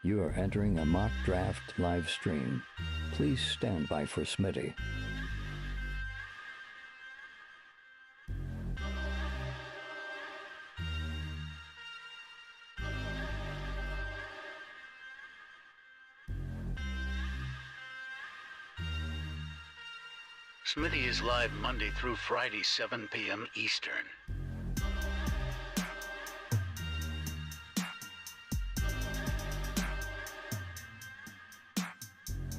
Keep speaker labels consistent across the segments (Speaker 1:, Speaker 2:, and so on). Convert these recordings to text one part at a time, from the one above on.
Speaker 1: You are entering a mock draft live stream. Please stand by for Smitty.
Speaker 2: Smitty is live Monday through Friday, 7 p.m. Eastern.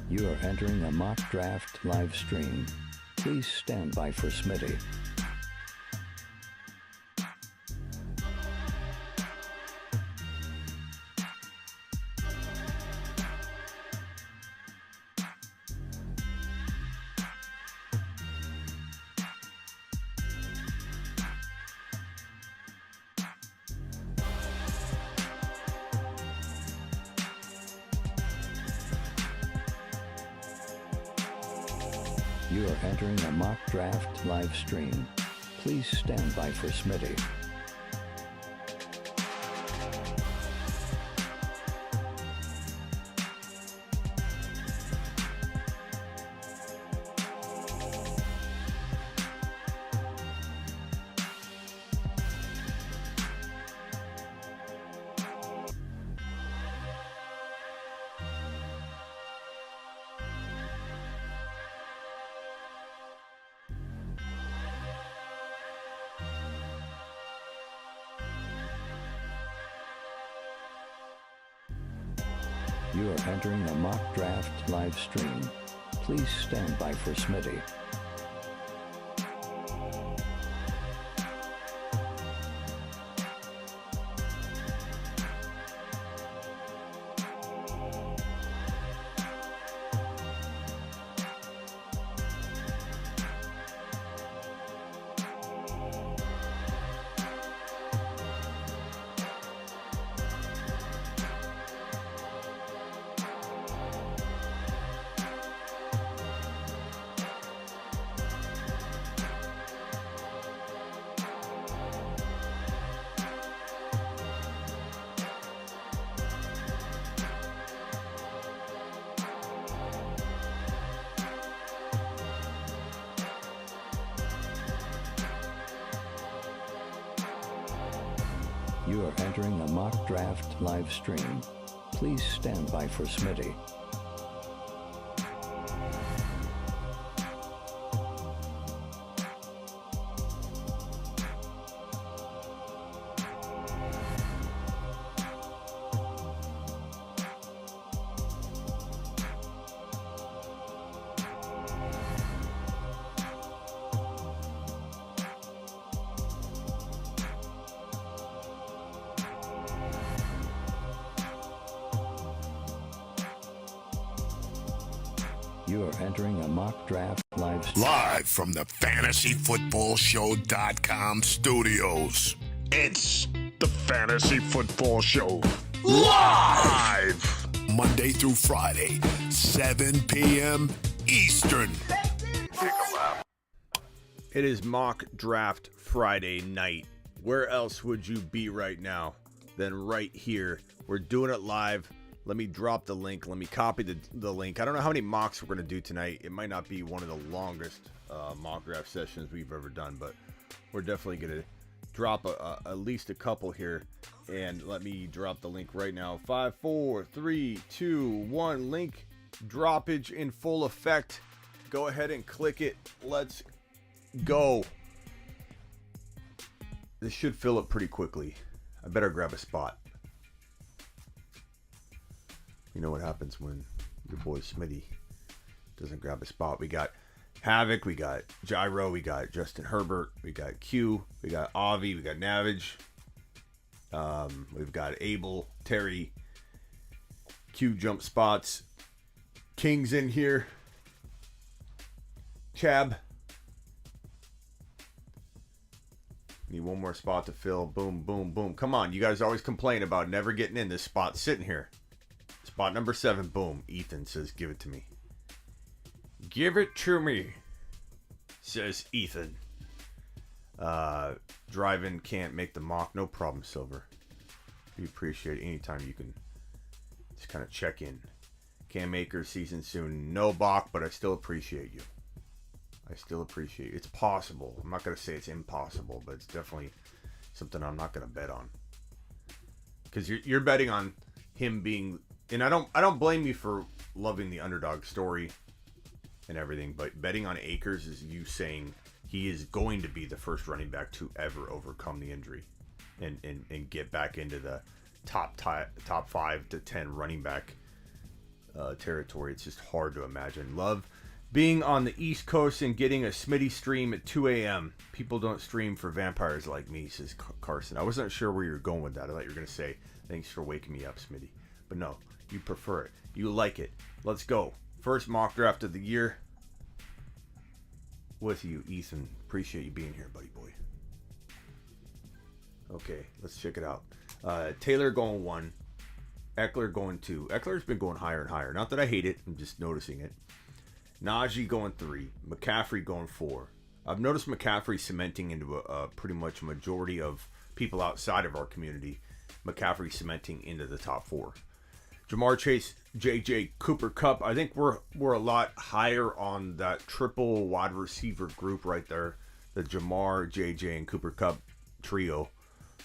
Speaker 1: You are entering a mock draft live stream. Please stand by for Smitty. You are entering a mock draft live stream. Please stand by for Smitty. You are entering a mock draft live stream. Please stand by for Smitty. You are entering a mock draft live stream. Please stand by for Smitty. You are entering a mock draft live stream.
Speaker 3: Live from the FantasyFootballShow.com studios. It's the Fantasy Football Show. Live! Monday through Friday, 7 p.m. Eastern.
Speaker 4: It is mock draft Friday night. Where else would you be right now than right here? We're doing it live. Let me drop the link. Let me copy the link. I don't know how many mocks we're going to do tonight. It might not be one of the longest mock draft sessions we've ever done, but we're definitely going to drop at least a couple here. And let me drop the link right now. 5, 4, 3, 2, 1. Link droppage in full effect. Go ahead and click it. Let's go. This should fill up pretty quickly. I better grab a spot. You know what happens when your boy Smitty doesn't grab a spot. We got Havoc, we got Gyro, we got Justin Herbert, we got Q, we got Avi, we got Navage. We've got Abel, Terry, Q jump spots. King's in here. Chab. Need one more spot to fill. Boom, boom, boom. Come on, you guys always complain about never getting in. This spot sitting here. Spot number 7, boom. Ethan says, give it to me. Give it to me, says Ethan. Drive-in can't make the mock. No problem, Silver. We appreciate it anytime you can Just kind of check in. Cam Akers season soon. No Bach, but I still appreciate you. I still appreciate you. It's possible. I'm not going to say it's impossible, but it's definitely something I'm not going to bet on. Because you're betting on him being, and I don't blame you for loving the underdog story and everything, but betting on Akers is you saying he is going to be the first running back to ever overcome the injury and get back into the top 5 to 10 running back territory. It's just hard to imagine. Love being on the East Coast and getting a Smitty stream at 2 a.m. People don't stream for vampires like me, says Carson. I wasn't sure where you were going with that. I thought you were going to say, thanks for waking me up, Smitty. But no, you prefer it. You like it. Let's go. First mock draft of the year. With you, Ethan. Appreciate you being here, buddy boy. Okay, let's check it out. Taylor going 1. Eckler going 2. Eckler's been going higher and higher. Not that I hate it. I'm just noticing it. Najee going 3. McCaffrey going 4. I've noticed McCaffrey cementing into a pretty much majority of people outside of our community. McCaffrey cementing into the top 4. Jamar Chase, JJ, Cooper Kupp. I think we're a lot higher on that triple wide receiver group right there. The Jamar, JJ, and Cooper Kupp trio.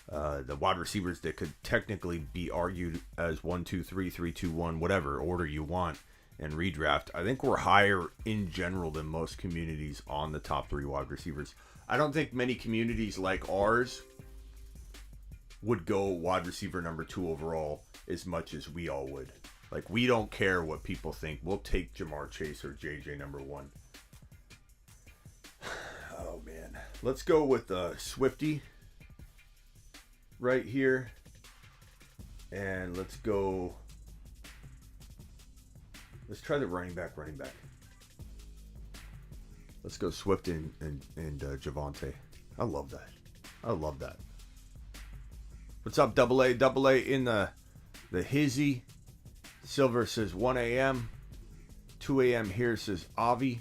Speaker 4: The wide receivers that could technically be argued as 1, 2, 3, 3, 2, 1, whatever order you want and redraft. I think we're higher in general than most communities on the top 3 wide receivers. I don't think many communities like ours would go wide receiver number 2 overall as much as we all would. Like, we don't care what people think. We'll take Jamar Chase or JJ number 1. Oh, man. Let's go with Swifty right here. And let's go. Let's try the running back. Let's go Swift and Javonte. I love that. What's up, Double A? Double A in the hizzy. Silver says 1 a.m. 2 a.m. here says Avi.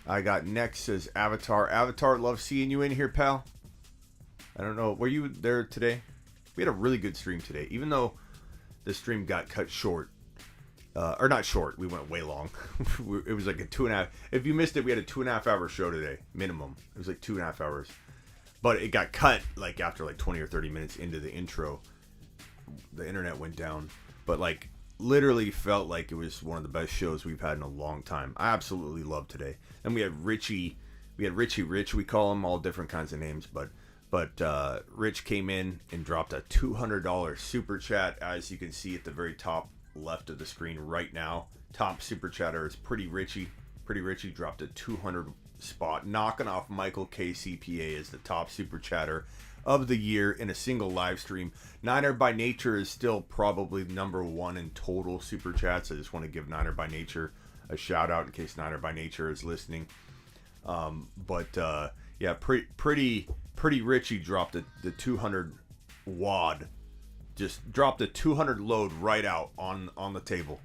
Speaker 4: I got next says Avatar. Avatar, love seeing you in here, pal. I don't know. Were you there today? We had a really good stream today, even though the stream got cut short. Or not short. We went way long. It was like a 2.5. If you missed it, we had a 2.5 hour show today, minimum. It was like 2.5 hours. But it got cut like after like 20 or 30 minutes into the intro. The internet went down. But like literally felt like it was one of the best shows we've had in a long time. I absolutely loved today. And we had Richie. We had Richie Rich. We call him all different kinds of names. But Rich came in and dropped a $200 super chat. As you can see at the very top left of the screen right now. Top super chatter is Pretty Richie. Pretty Richie dropped a 200 spot, knocking off Michael K. CPA as the top super chatter of the year in a single live stream. Niner by Nature is still probably number 1 in total super chats. I just want to give Niner by Nature a shout out in case Niner by Nature is listening. Yeah, pretty Richie dropped the 200 wad, just dropped a 200 load right out on the table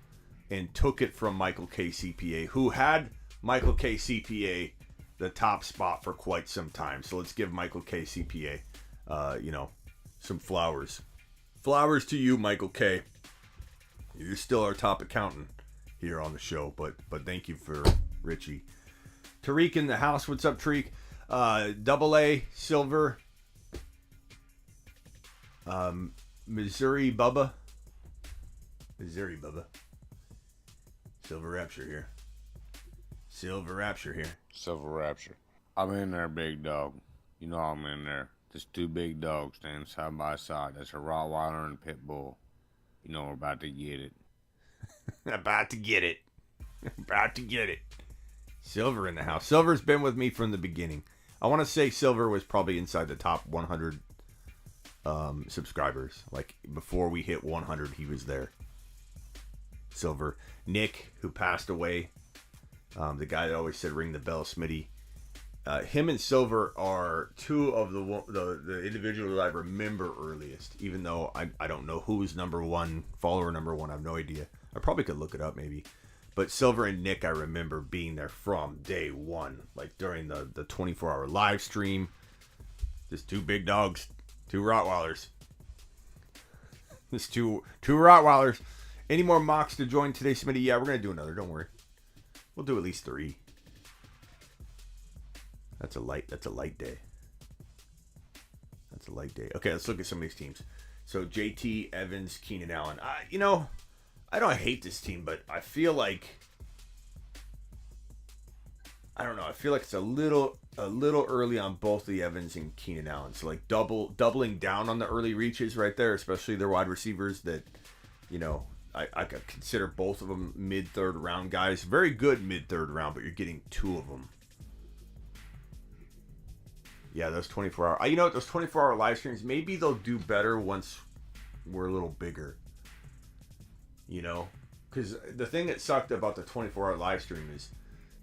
Speaker 4: and took it from Michael K. CPA, who had Michael K. CPA the top spot for quite some time. So let's give Michael K. CPA, some flowers. Flowers to you, Michael K. You're still our top accountant here on the show, but thank you for Richie. Tariq in the house. What's up, Tariq? Double A, Silver. Missouri Bubba. Silver Rapture here. Silver Rapture.
Speaker 5: I'm in there, big dog. You know I'm in there. Just 2 big dogs standing side by side. That's a Rottweiler and a Pit Bull. You know we're about to get it.
Speaker 4: About to get it. Silver in the house. Silver's been with me from the beginning. I want to say Silver was probably inside the top 100 subscribers. Like, before we hit 100, he was there. Silver. Nick, who passed away. The guy that always said ring the bell, Smitty. Him and Silver are 2 of the individuals I remember earliest, even though I don't know who's number 1, follower number 1. I have no idea. I probably could look it up maybe. But Silver and Nick, I remember being there from day 1, like during the 24-hour live stream. Just 2 big dogs, 2 Rottweilers. It's two Rottweilers. Any more mocks to join today, Smitty? Yeah, we're going to do another. Don't worry. We'll do at least 3. That's a light day. That's a light day. Okay, let's look at some of these teams. So JT, Evans, Keenan Allen. I don't hate this team, but I feel like it's a little early on both the Evans and Keenan Allen. So like doubling down on the early reaches right there, especially their wide receivers that, I could consider both of them mid-third round guys. Very good mid-third round, but you're getting 2 of them. Yeah, those 24-hour. Those 24-hour live streams, maybe they'll do better once we're a little bigger. Because the thing that sucked about the 24-hour live stream is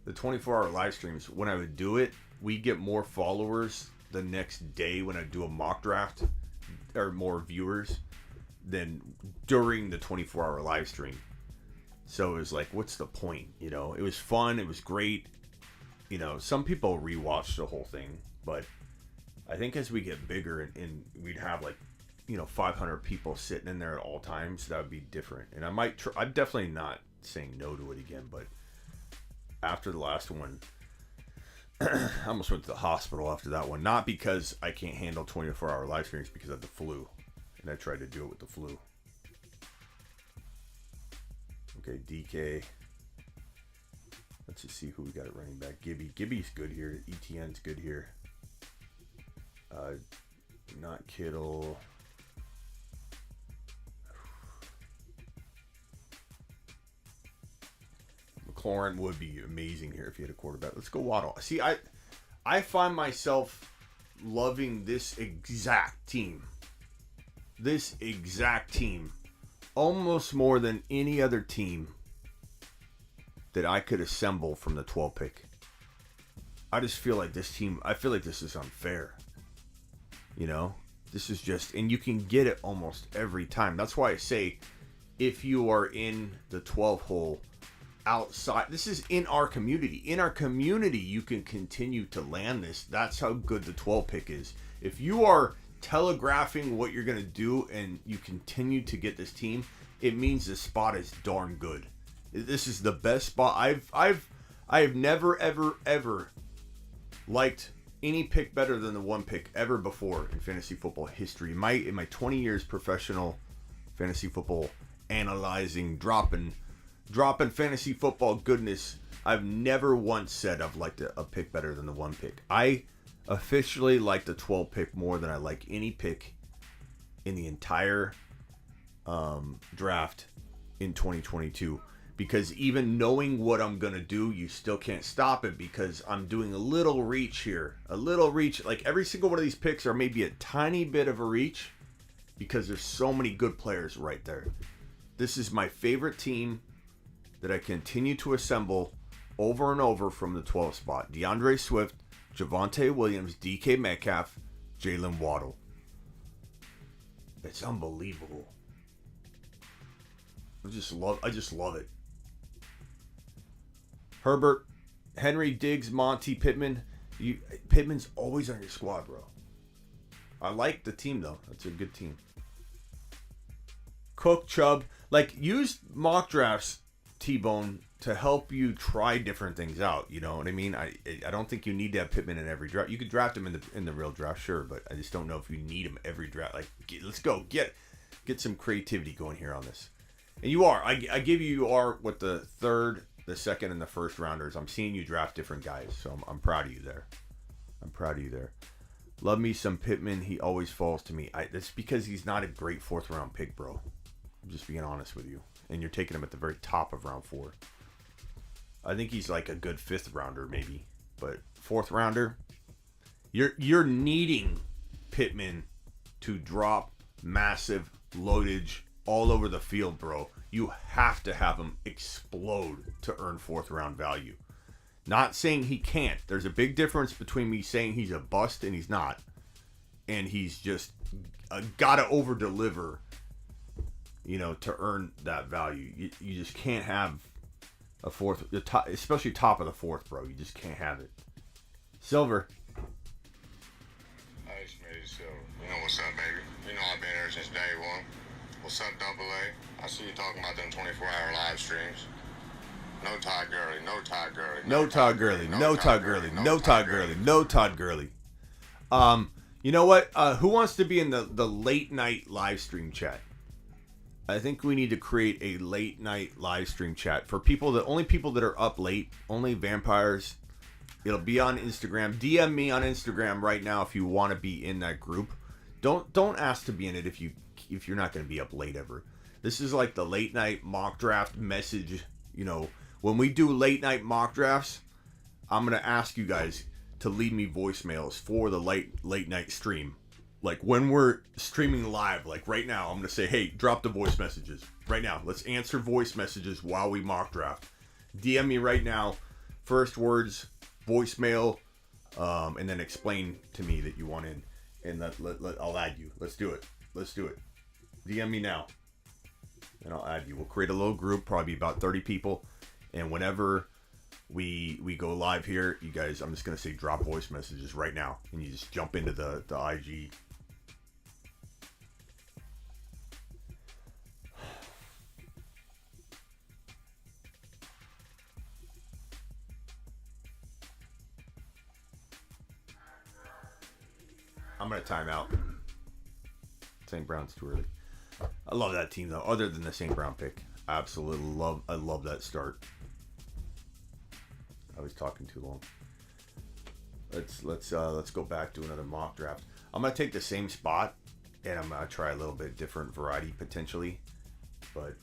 Speaker 4: the 24-hour live streams, when I would do it, we get more followers the next day when I do a mock draft, or more viewers than during the 24-hour live stream. So it was like, what's the point? It was fun. It was great. Some people rewatch the whole thing, but I think as we get bigger and we'd have 500 people sitting in there at all times, that would be different. And I'm definitely not saying no to it again, but after the last one, I almost went to the hospital after that one. Not because I can't handle 24-hour live streams, because of the flu. And I tried to do it with the flu. Okay, DK. Let's just see who we got at running back. Gibby's good here. ETN's good here. Not Kittle. McLaurin would be amazing here if he had a quarterback. Let's go Waddle. See, I find myself loving this exact team. This exact team almost more than any other team that I could assemble from the 12 pick. I just feel like this team, I feel like this is unfair. This is just, and you can get it almost every time. That's why I say, if you are in the 12 hole outside, this is in our community. In our community, you can continue to land this. That's how good the 12 pick is. If you are telegraphing what you're going to do and you continue to get this team, it means the spot is darn good. This is the best spot. I have never, ever liked any pick better than the 1 pick ever before in fantasy football history. In my 20 years professional fantasy football analyzing, dropping fantasy football goodness, I've never once said I've liked a pick better than the 1 pick. I officially like the 12 pick more than I like any pick in the entire draft in 2022. Because even knowing what I'm going to do, you still can't stop it, because I'm doing a little reach here. A little reach. Like every single one of these picks are maybe a tiny bit of a reach, because there's so many good players right there. This is my favorite team that I continue to assemble over and over from the 12 spot. DeAndre Swift, Javonte Williams, DK Metcalf, Jalen Waddle. It's unbelievable. I just love it. Herbert, Henry, Diggs, Monty, Pittman. Pittman's always on your squad, bro. I like the team, though. That's a good team. Cook, Chubb. Use mock drafts, T-Bone, to help you try different things out. You know what I mean? I don't think you need to have Pittman in every draft. You could draft him in the real draft, sure, but I just don't know if you need him every draft. Let's go. Get some creativity going here on this. And you are. I give you are what the third, the second, and the first rounders. I'm seeing you draft different guys, so I'm proud of you there. Love me some Pittman. He always falls to me. That's because he's not a great 4th round pick, bro. I'm just being honest with you. And you're taking him at the very top of round 4. I think he's like a good 5th rounder maybe, but 4th rounder, you're needing Pittman to drop massive loadage all over the field, bro. You have to have him explode to earn 4th round value. Not saying he can't. There's a big difference between me saying he's a bust and he's not, and he's just got to over deliver, to earn that value. You just can't have a 4th, especially top of the 4th, bro. You just can't have it. Silver.
Speaker 5: Hey, Smitty Silver. You know what's up, baby? You know I've been here since day one.
Speaker 6: What's up, Double A? I see you talking about them 24-hour live streams. No Todd Gurley, no Todd Gurley.
Speaker 4: No Todd Gurley, no Todd Gurley, no Todd Gurley, no Todd Gurley. You know what? Who wants to be in the late night live stream chat? I think we need to create a late night live stream chat for only people that are up late, only vampires. It'll be on Instagram. DM me on Instagram right now if you want to be in that group. Don't ask to be in it if you're not going to be up late ever. This is like the late night mock draft message. You know, when we do late night mock drafts, I'm going to ask you guys to leave me voicemails for the late night stream. Like when we're streaming live, like right now, I'm going to say, hey, drop the voice messages right now. Let's answer voice messages while we mock draft. DM me right now. First words, voicemail, and then explain to me that you want in. And I'll add you. Let's do it. DM me now. And I'll add you. We'll create a little group, probably about 30 people. And whenever we go live here, you guys, I'm just going to say drop voice messages right now. And you just jump into the IG. I'm going to time out. St. Brown's too early. I love that team, though. Other than the St. Brown pick. I love that start. I was talking too long. Let's go back to another mock draft. I'm going to take the same spot, and I'm going to try a little bit different variety, potentially. But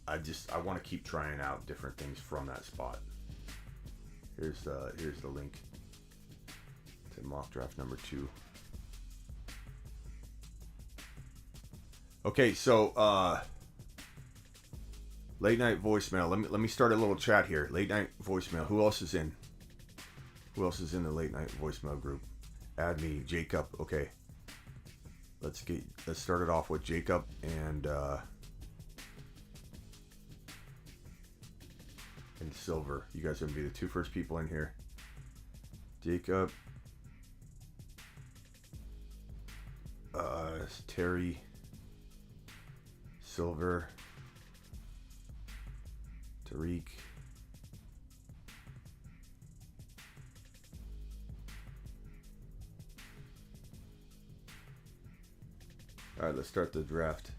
Speaker 4: I want to keep trying out different things from that spot. Here's the link to mock draft number 2. Okay, so late night voicemail. Let me start a little chat here. Late night voicemail. Who else is in? Who else is in the late night voicemail group? Add me, Jacob. Okay. Let's start it off with Jacob and Silver. You guys are gonna be the 2 first people in here. Jacob, Terry, Silver, Tariq, all right, let's start the draft.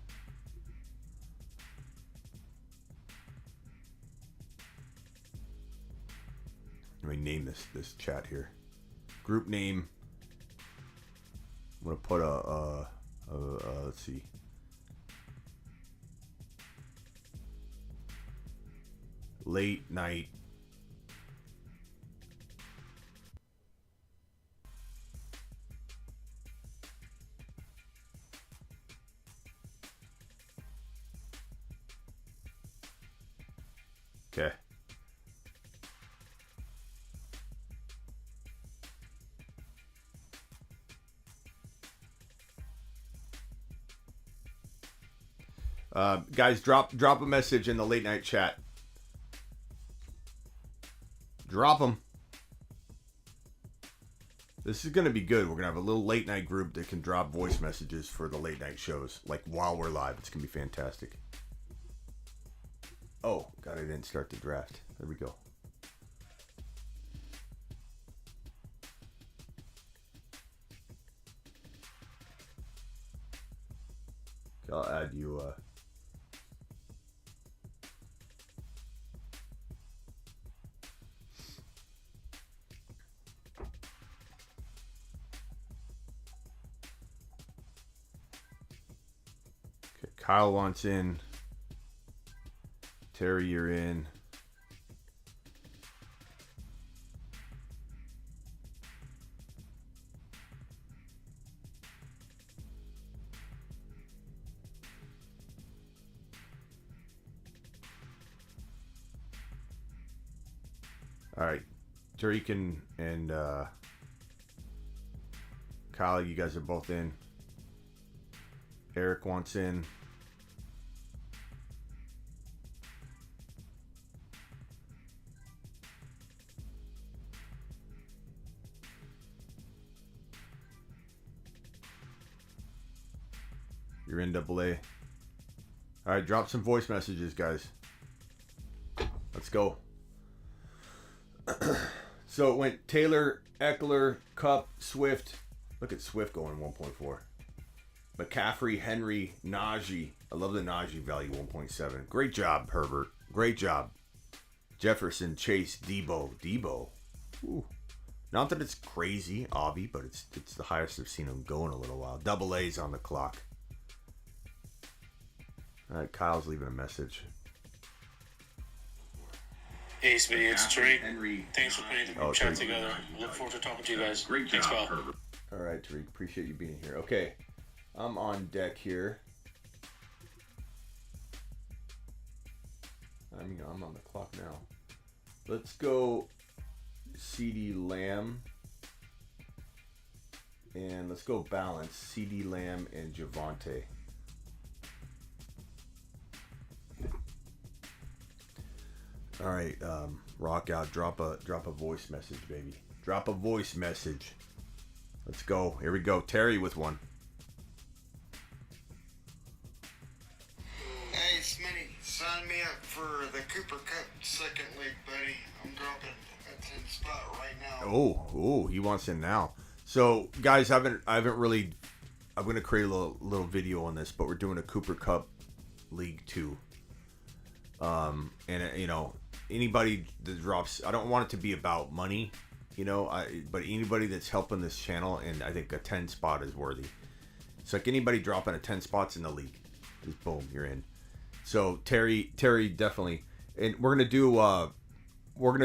Speaker 4: Let me name this chat here. Group name. I'm gonna put let's see. Late night. Okay. Guys, drop a message in the late night chat. Drop them. This is going to be good. We're going to have a little late night group that can drop voice messages for the late night shows. Like while we're live. It's going to be fantastic. Oh, God, I didn't start the draft. There we go. Okay, I'll add you. Kyle wants in. Terry, you're in. All right. Tariq and Kyle, you guys are both in. Eric wants in. You're in AA. All right, drop some voice messages, guys. Let's go. So it went Taylor, Eckler, Cup, Swift. Look at Swift going 1.4. McCaffrey, Henry, Najee. I love the Najee value 1.7. Great job, Herbert. Great job. Jefferson, Chase, Debo. Ooh. Not that it's crazy, Avi, but it's the highest I've seen him go in a little while. Double A's on the clock. All right, Kyle's leaving a message.
Speaker 7: Hey, Smitty, it's Tariq. Thanks for putting the chat together. Look forward to talking to you guys. Thanks, pal.
Speaker 4: All right, Tariq. Appreciate you being here. Okay, I'm on deck here. I mean, I'm on the clock now. Let's go CD Lamb. And let's go balance. CD Lamb and Javonte. All right, rock out. Drop a voice message, baby. Drop a voice message. Let's go. Here we go. Terry with one.
Speaker 6: Hey, Smitty, sign me up for the Cooper Cup second league, buddy. I'm dropping a 10 spot right now.
Speaker 4: Oh, he wants in now. So, guys, I haven't really. I'm gonna create a little video on this, but we're doing a Cooper Cup League 2. And you know, anybody that drops, I don't want it to be about money, you know, but anybody that's helping this channel, and I think a 10 spot is worthy. It's like anybody dropping a 10 spots in the league, just boom, you're in. So Terry definitely, and we're gonna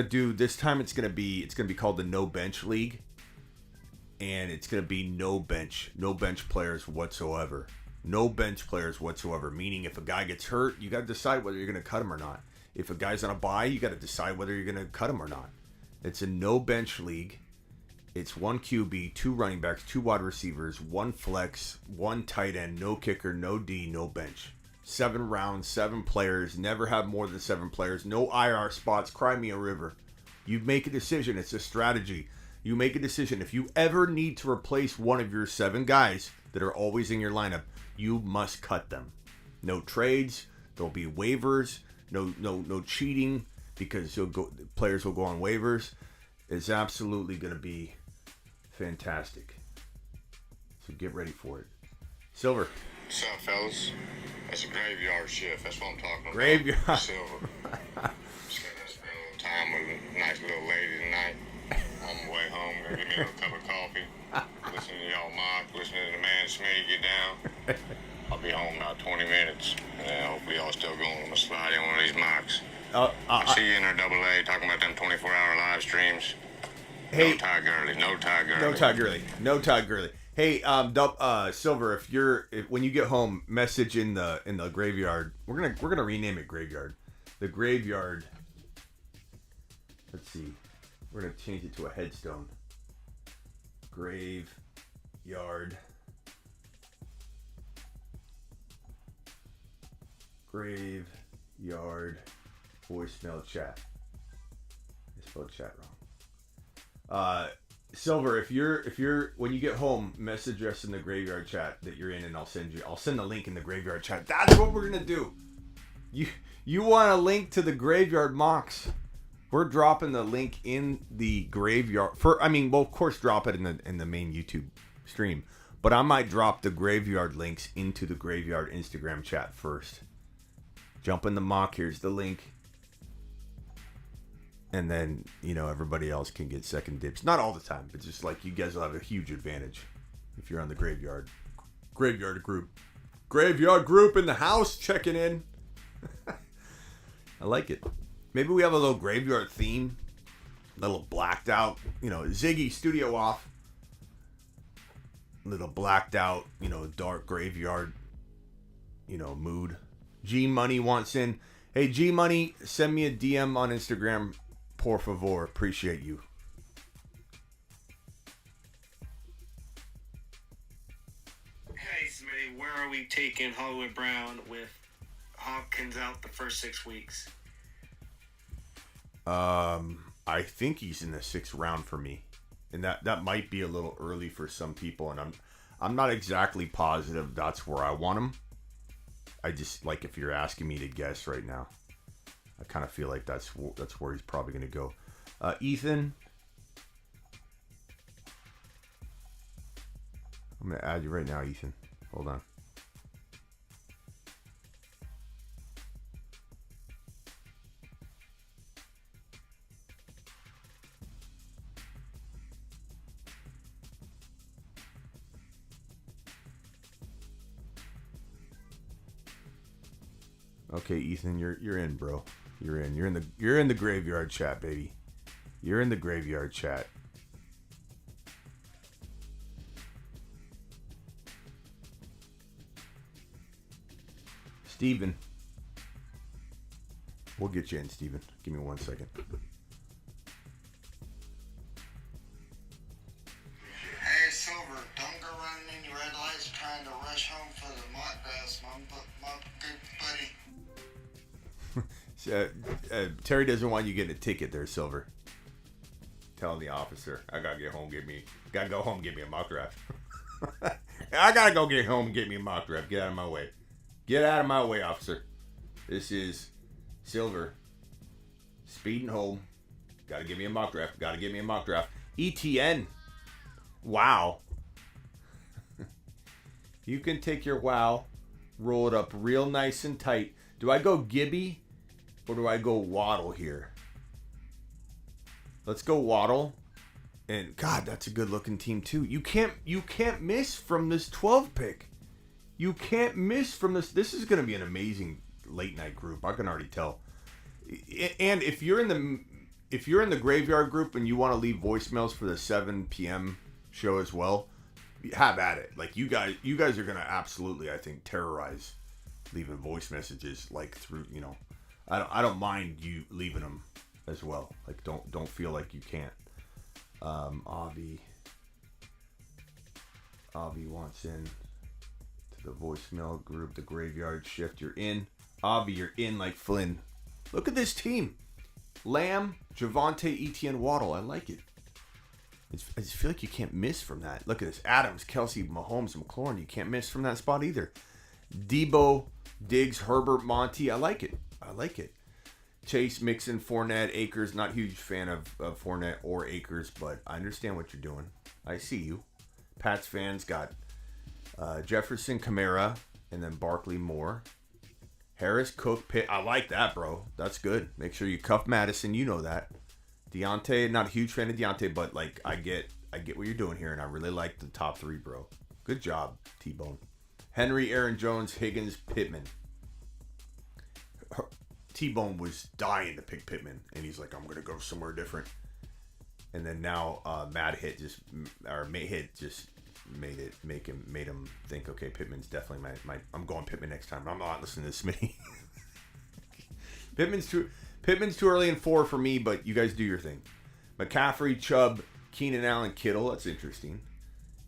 Speaker 4: do this time. It's gonna be called the No Bench League, and it's gonna be no bench players whatsoever. No bench players whatsoever, meaning if a guy gets hurt, you got to decide whether you're going to cut him or not. If a guy's on a bye, you got to decide whether you're going to cut him or not. It's a no bench league. It's 1 QB, 2 running backs, 2 wide receivers, 1 flex, 1 tight end, no kicker, no D, no bench. 7 rounds, 7 players, never have more than 7 players, no IR spots, cry me a river. You make a decision. It's a strategy. You make a decision. If you ever need to replace one of your 7 guys that are always in your lineup, you must cut them. No trades. There'll be waivers. No cheating, because players will go on waivers. It's absolutely going to be fantastic. So get ready for it. Silver.
Speaker 6: What's up, fellas? That's a graveyard shift. That's what I'm talking about.
Speaker 4: Graveyard.
Speaker 6: Silver. Just gonna spend a little time with a nice little lady tonight. On my way home, gonna get me a little cup of coffee. Listening to y'all mock, listening to the man Smitty get down. I'll be home in about 20 minutes. And hopefully y'all still going. I'm gonna slide in one of these mocks. I see you in our double A talking about them 24-hour live streams. Hey, no Todd Gurley. Hey, Silver, when you get home, message in the graveyard. We're gonna rename it Graveyard. The Graveyard. Let's see. We're gonna change it to a headstone. Graveyard. Voicemail chat. I spelled chat wrong. Silver, if you're when you get home, message us in the graveyard chat that you're in, and I'll send the link in the graveyard chat. That's what we're gonna do. You want a link to the graveyard mocks? We're dropping the link in the graveyard. Of course, drop it in the main YouTube stream, but I might drop the graveyard links into the graveyard Instagram chat first. Jump in the mock. Here's the link. And then, everybody else can get second dibs. Not all the time, but just like you guys will have a huge advantage if you're on the graveyard group. Graveyard group in the house checking in. I like it. Maybe we have a little graveyard theme. A little blacked out, Ziggy studio off. Little blacked out, dark graveyard, mood. G Money wants in. Hey, G Money, send me a DM on Instagram. Por favor. Appreciate you.
Speaker 7: Hey, Smitty, where are we taking Hollywood Brown with Hopkins out the first 6 weeks?
Speaker 4: I think he's in the 6th round for me. And that might be a little early for some people, and I'm not exactly positive that's where I want him.
Speaker 6: just like if you're asking me to guess right now, I kind of feel like that's where he's probably going to go. Ethan, I'm going to add you right now, Ethan. Hold on. Okay, Ethan, you're in, bro. You're in. You're in the graveyard chat, baby. You're in the graveyard chat. Steven. We'll get you in, Steven. Give me 1 second.
Speaker 8: Hey, Silver, don't go running any red lights trying to rush home for the mock grass, my good buddy.
Speaker 6: Terry doesn't want you getting a ticket there, Silver. Telling the officer, I gotta go home, get me a mock draft. I gotta go get home and get me a mock draft. Get out of my way. Get out of my way, officer. This is Silver. Speeding home. Gotta give me a mock draft. Gotta give me a mock draft. ETN. Wow. You can take your wow, roll it up real nice and tight. Do I go Gibby or do I go Waddle here? Let's go Waddle. And God, that's a good looking team too. You can't miss from this 12 pick. You can't miss from this. This is going to be an amazing late night group. I can already tell. And if you're in the graveyard group and you want to leave voicemails for the 7 p.m. show as well, have at it. Like you guys are going to absolutely, I think, terrorize leaving voice messages like through, I don't mind you leaving them as well. Like don't feel like you can't. Avi wants in to the voicemail group, the graveyard shift. You're in. Avi, you're in like Flynn. Look at this team. Lamb, Javonte, Etienne, Waddle. I like it. I just feel like you can't miss from that. Look at this. Adams, Kelsey, Mahomes, McLaurin. You can't miss from that spot either. Debo, Diggs, Herbert, Monty. I like it. Chase, Mixon, Fournette, Akers. Not a huge fan of Fournette or Akers, but I understand what you're doing. I see you. Pats fans got Jefferson, Kamara, and then Barkley, Moore. Harris, Cook, Pitt. I like that, bro. That's good. Make sure you cuff Madison. You know that. Deontay, not a huge fan of Deontay, but like I get what you're doing here, and I really like the top three, bro. Good job, T-Bone. Henry, Aaron Jones, Higgins, Pittman. T-Bone was dying to pick Pittman, and he's like, I'm going to go somewhere different. And then now Matt Hit just made him think, okay, Pittman's definitely my I'm going Pittman next time. I'm not listening to Smitty. Pittman's too early in 4 for me, but you guys do your thing. McCaffrey, Chubb, Keenan Allen, Kittle. That's interesting.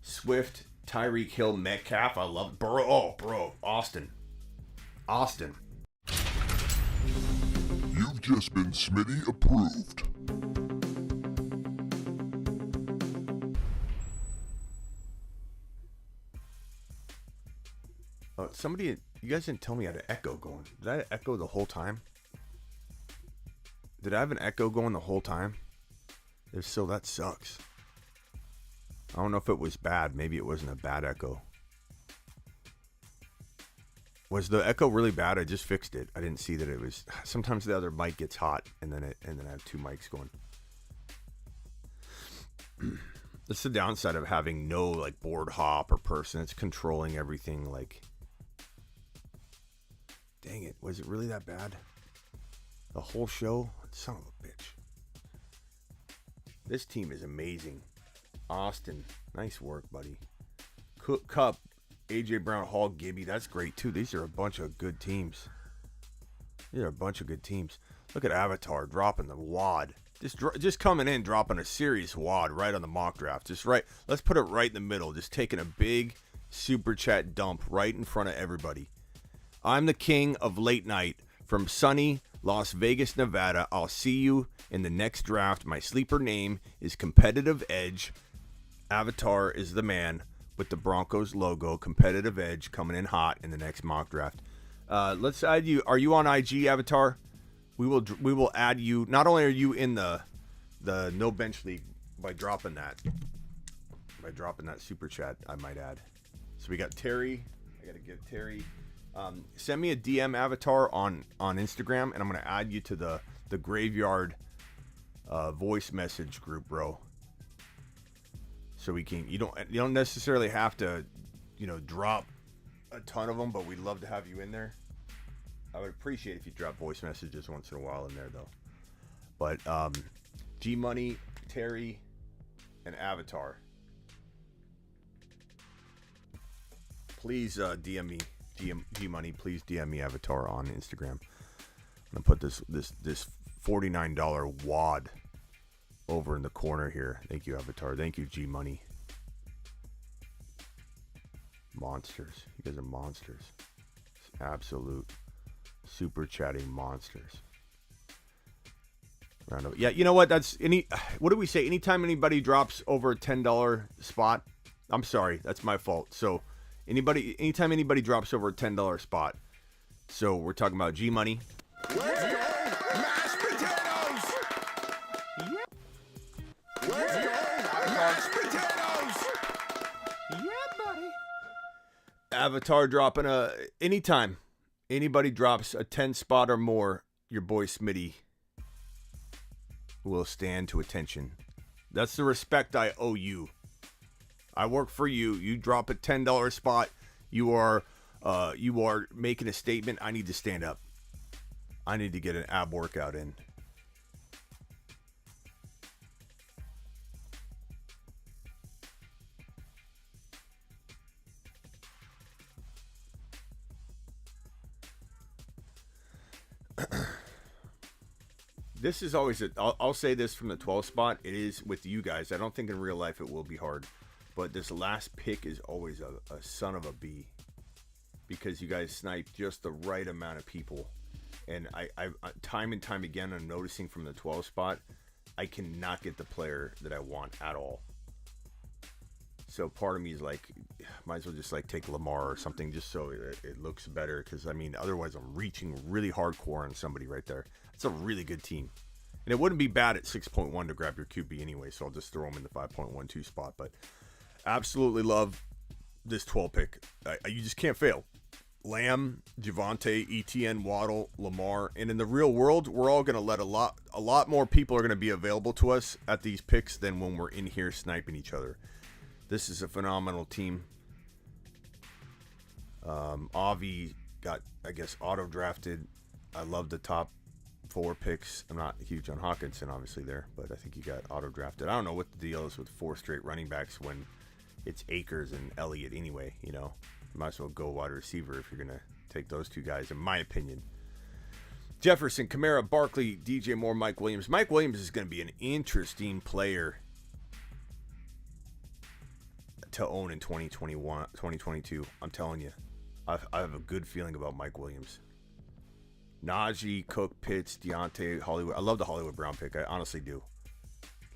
Speaker 6: Swift, Tyreek Hill, Metcalf. I love Burrow. Oh, bro. Austin.
Speaker 3: You've just been Smitty approved.
Speaker 6: You guys didn't tell me I had an echo going. Did I echo the whole time? Did I have an echo going the whole time? If so, that sucks. I don't know if it was bad. Maybe it wasn't a bad echo. Was the echo really bad? I just fixed it. I didn't see that it was. Sometimes the other mic gets hot, and then I have 2 mics going. That's the downside of having no like board hop or person. It's controlling everything. Like, dang it, was it really that bad? The whole show? Son of a bitch. This team is amazing. Austin, nice work, buddy. Cook, Cup, AJ Brown, Hall, Gibby. That's great too. These are a bunch of good teams. Look at Avatar dropping the wad. Just coming in, dropping a serious wad right on the mock draft. Just right. Let's put it right in the middle. Just taking a big super chat dump right in front of everybody. I'm the king of late night from sunny Las Vegas, Nevada. I'll see you in the next draft. My sleeper name is Competitive Edge. Avatar is the man with the Broncos logo. Competitive Edge coming in hot in the next mock draft.
Speaker 4: Let's add you. Are you on IG, Avatar? We will add you. Not only are you in the No Bench League by dropping that super chat, I might add. So we got Terry. I got to get Terry. Send me a DM, Avatar, on Instagram, and I'm going to add you to the Graveyard voice message group, bro. So we can, you don't necessarily have to, drop a ton of them, but we'd love to have you in there. I would appreciate if you drop voice messages once in a while in there, though. But G Money, Terry, and Avatar, please DM me. G Money, please DM me, Avatar, on Instagram. I'm gonna put this $49 wad over in the corner here. Thank you, Avatar. Thank you, G Money. Monsters. You guys are monsters. Absolute super chatting monsters. Round of, yeah, you know what? What do we say? Anytime anybody drops over a $10 spot, I'm sorry, that's my fault. So anytime anybody drops over a $10 spot, so we're talking about G Money.
Speaker 3: Let's go, mashed potatoes.
Speaker 4: Yep.
Speaker 3: Let's go, mashed potatoes.
Speaker 4: Yeah, buddy. Avatar dropping anytime anybody drops a 10 spot or more, your boy Smitty will stand to attention. That's the respect I owe you. I work for you. You drop a $10 spot, you are making a statement. I need to stand up. I need to get an ab workout in. This is always I'll say this from the 12 spot. It is with you guys. I don't think in real life it will be hard. But this last pick is always a son of a bee. Because you guys snipe just the right amount of people. And I time and time again, I'm noticing from the 12 spot, I cannot get the player that I want at all. So part of me is like, might as well just like take Lamar or something just so it looks better. Because, I mean, otherwise I'm reaching really hardcore on somebody right there. It's a really good team. And it wouldn't be bad at 6.1 to grab your QB anyway. So I'll just throw him in the 5.12 spot. But absolutely love this 12 pick. You just can't fail. Lamb, Javonte, ETN, Waddle, Lamar. And in the real world, we're all going to let a lot more people are going to be available to us at these picks than when we're in here sniping each other. This is a phenomenal team. Avi got, I guess, auto-drafted. I love the top 4 picks. I'm not huge on Hawkinson, obviously, there. But I think he got auto-drafted. I don't know what the deal is with 4 straight running backs when it's Akers and Elliott anyway, you know. Might as well go wide receiver if you're going to take those 2 guys, in my opinion. Jefferson, Kamara, Barkley, DJ Moore, Mike Williams. Mike Williams is going to be an interesting player to own in 2022. I'm telling you. I have a good feeling about Mike Williams. Najee, Cook, Pitts, Deontay, Hollywood. I love the Hollywood Brown pick. I honestly do.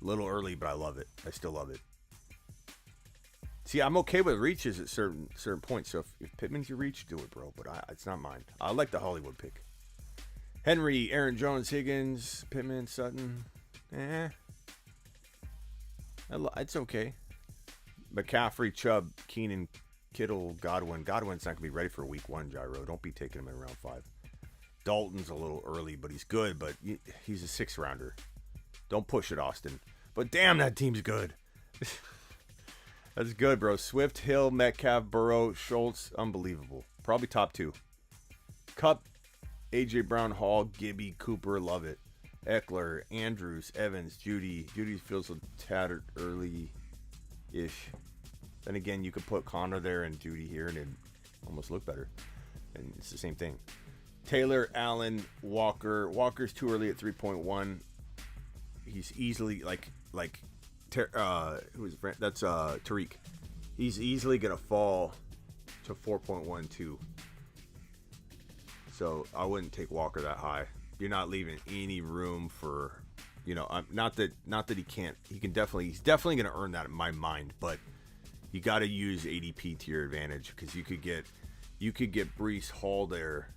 Speaker 4: A little early, but I love it. I still love it. See, I'm okay with reaches at certain points. So if Pittman's your reach, do it, bro. But it's not mine. I like the Hollywood pick. Henry, Aaron Jones, Higgins, Pittman, Sutton. It's okay. McCaffrey, Chubb, Keenan, Kittle, Godwin. Godwin's not going to be ready for week 1, Gyro. Don't be taking him in round 5. Dalton's a little early, but he's good. But he's a 6th-rounder. Don't push it, Austin. But damn, that team's good. That's good, bro. Swift, Hill, Metcalf, Burrow, Schultz. Unbelievable. Probably top 2. Cup, A.J. Brown, Hall, Gibby, Cooper. Love it. Eckler, Andrews, Evans, Judy. Judy feels a tattered early-ish. Then again, you could put Connor there and Judy here, and it'd almost look better. And it's the same thing. Taylor, Allen, Walker. Walker's too early at 3.1. He's easily who is that's Tariq. He's easily gonna fall to 4.12. So I wouldn't take Walker that high. You're not leaving any room for, not that he can't. He's definitely gonna earn that in my mind. But you got to use ADP to your advantage because you could get Breece Hall there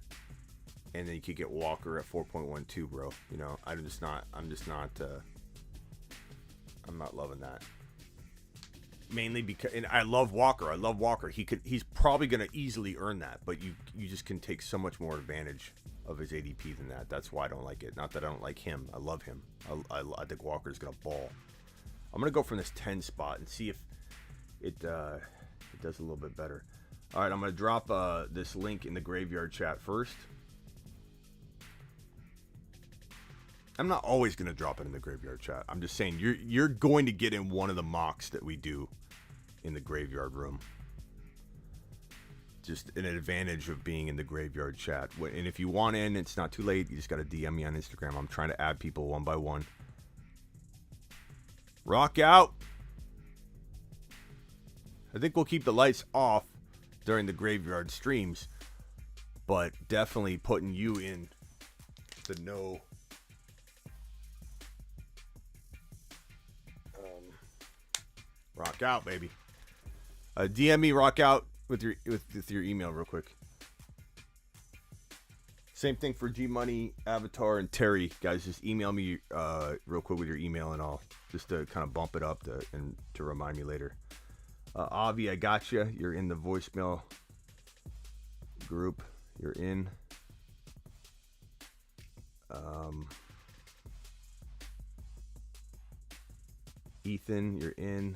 Speaker 4: and then you could get Walker at 4.12, bro. You know, I'm not loving that. Mainly because, and I love Walker. He's probably going to easily earn that, but you just can take so much more advantage of his ADP than that. That's why I don't like it. Not that I don't like him. I love him. I think Walker's going to ball. I'm going to go from this 10 spot and see if it does a little bit better. All right, I'm going to drop this link in the graveyard chat first. I'm not always going to drop it in the graveyard chat. I'm just saying you're going to get in one of the mocks that we do in the graveyard room. Just an advantage of being in the graveyard chat. And if you want in, it's not too late. You just got to DM me on Instagram. I'm trying to add people one by one. Rock out. I think we'll keep the lights off during the graveyard streams, but definitely putting you in the know. Rock out, baby. DM me Rock Out with your email real quick. Same thing for G Money, Avatar, and Terry. Guys, just email me real quick with your email, and I'll just to kind of bump it up to remind me later. Avi, I got you. You're in the voicemail group. You're in. Ethan, you're in.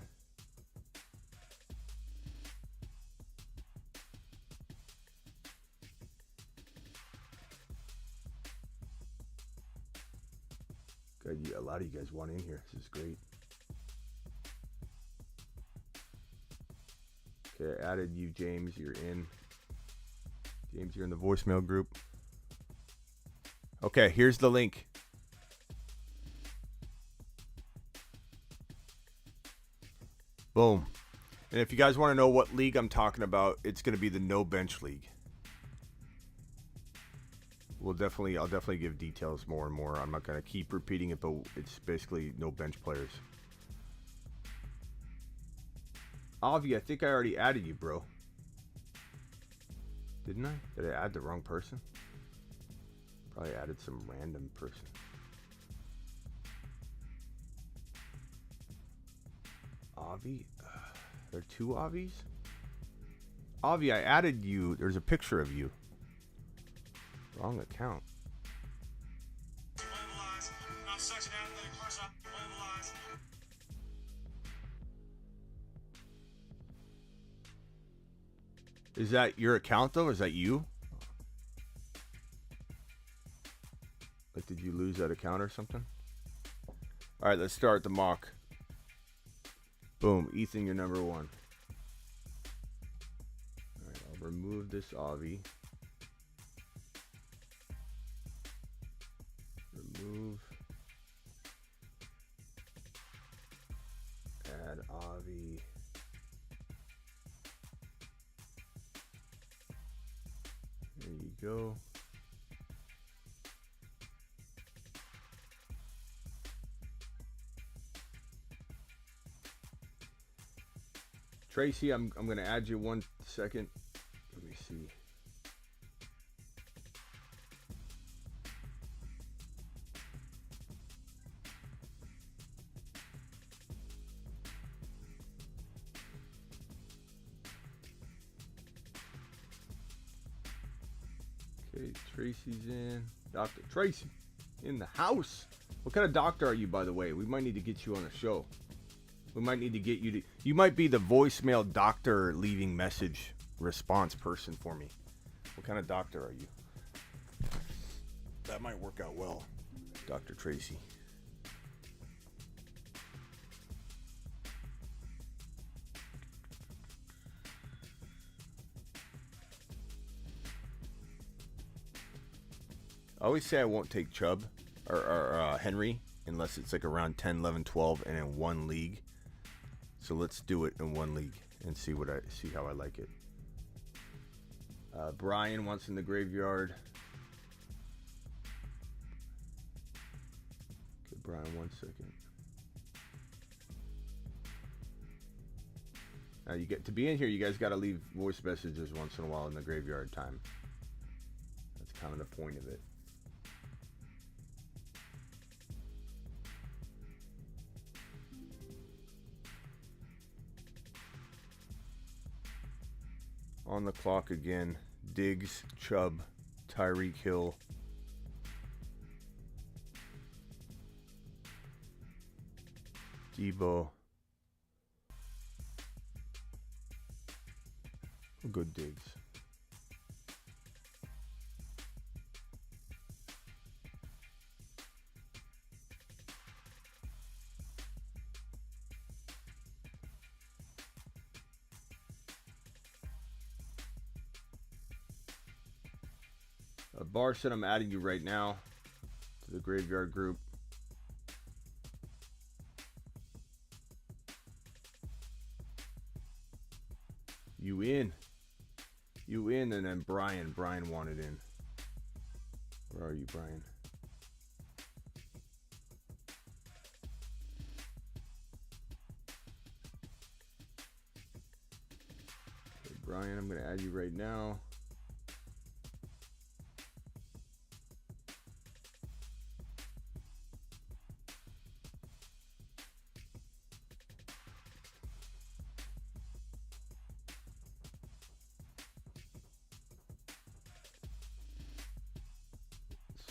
Speaker 4: God, a lot of you guys want in here. This is great. Okay, I added you, James. You're in. James, you're in the voicemail group. Okay, here's the link. Boom. And if you guys want to know what league I'm talking about, it's going to be the No Bench League. I'll definitely give details more and more. I'm not going to keep repeating it, but it's basically no bench players. Avi, I think I already added you, bro. Didn't I? Did I add the wrong person? Probably added some random person. Avi? There are two Avis? Avi, I added you. There's a picture of you. Wrong account. Is that your account though? Is that you? Like, did you lose that account or something? All right, let's start the mock. Boom, Ethan, you're number one. All right, I'll remove this Avi. Remove. Add Avi. There you go. Tracy, I'm going to add you 1 second. Let me see. Okay, Tracy's in. Dr. Tracy in the house. What kind of doctor are you, by the way? We might need to get you on a show. We might need to get you to... You might be the voicemail doctor leaving message response person for me. What kind of doctor are you? That might work out well, Dr. Tracy. I always say I won't take Chubb or Henry unless it's like around 10, 11, 12 and in one league. So let's do it in one league and see how I like it. Brian wants in the graveyard. Okay, Brian, 1 second. Now you get to be in here. You guys got to leave voice messages once in a while in the graveyard time. That's
Speaker 6: kind of the point of it. On the clock again. Diggs, Chubb, Tyreek Hill. Debo. Good Diggs. Barson, I'm adding you right now to the Graveyard group. You in. You in, and then Brian. Brian wanted in. Where are you, Brian? Okay, Brian, I'm going to add you right now.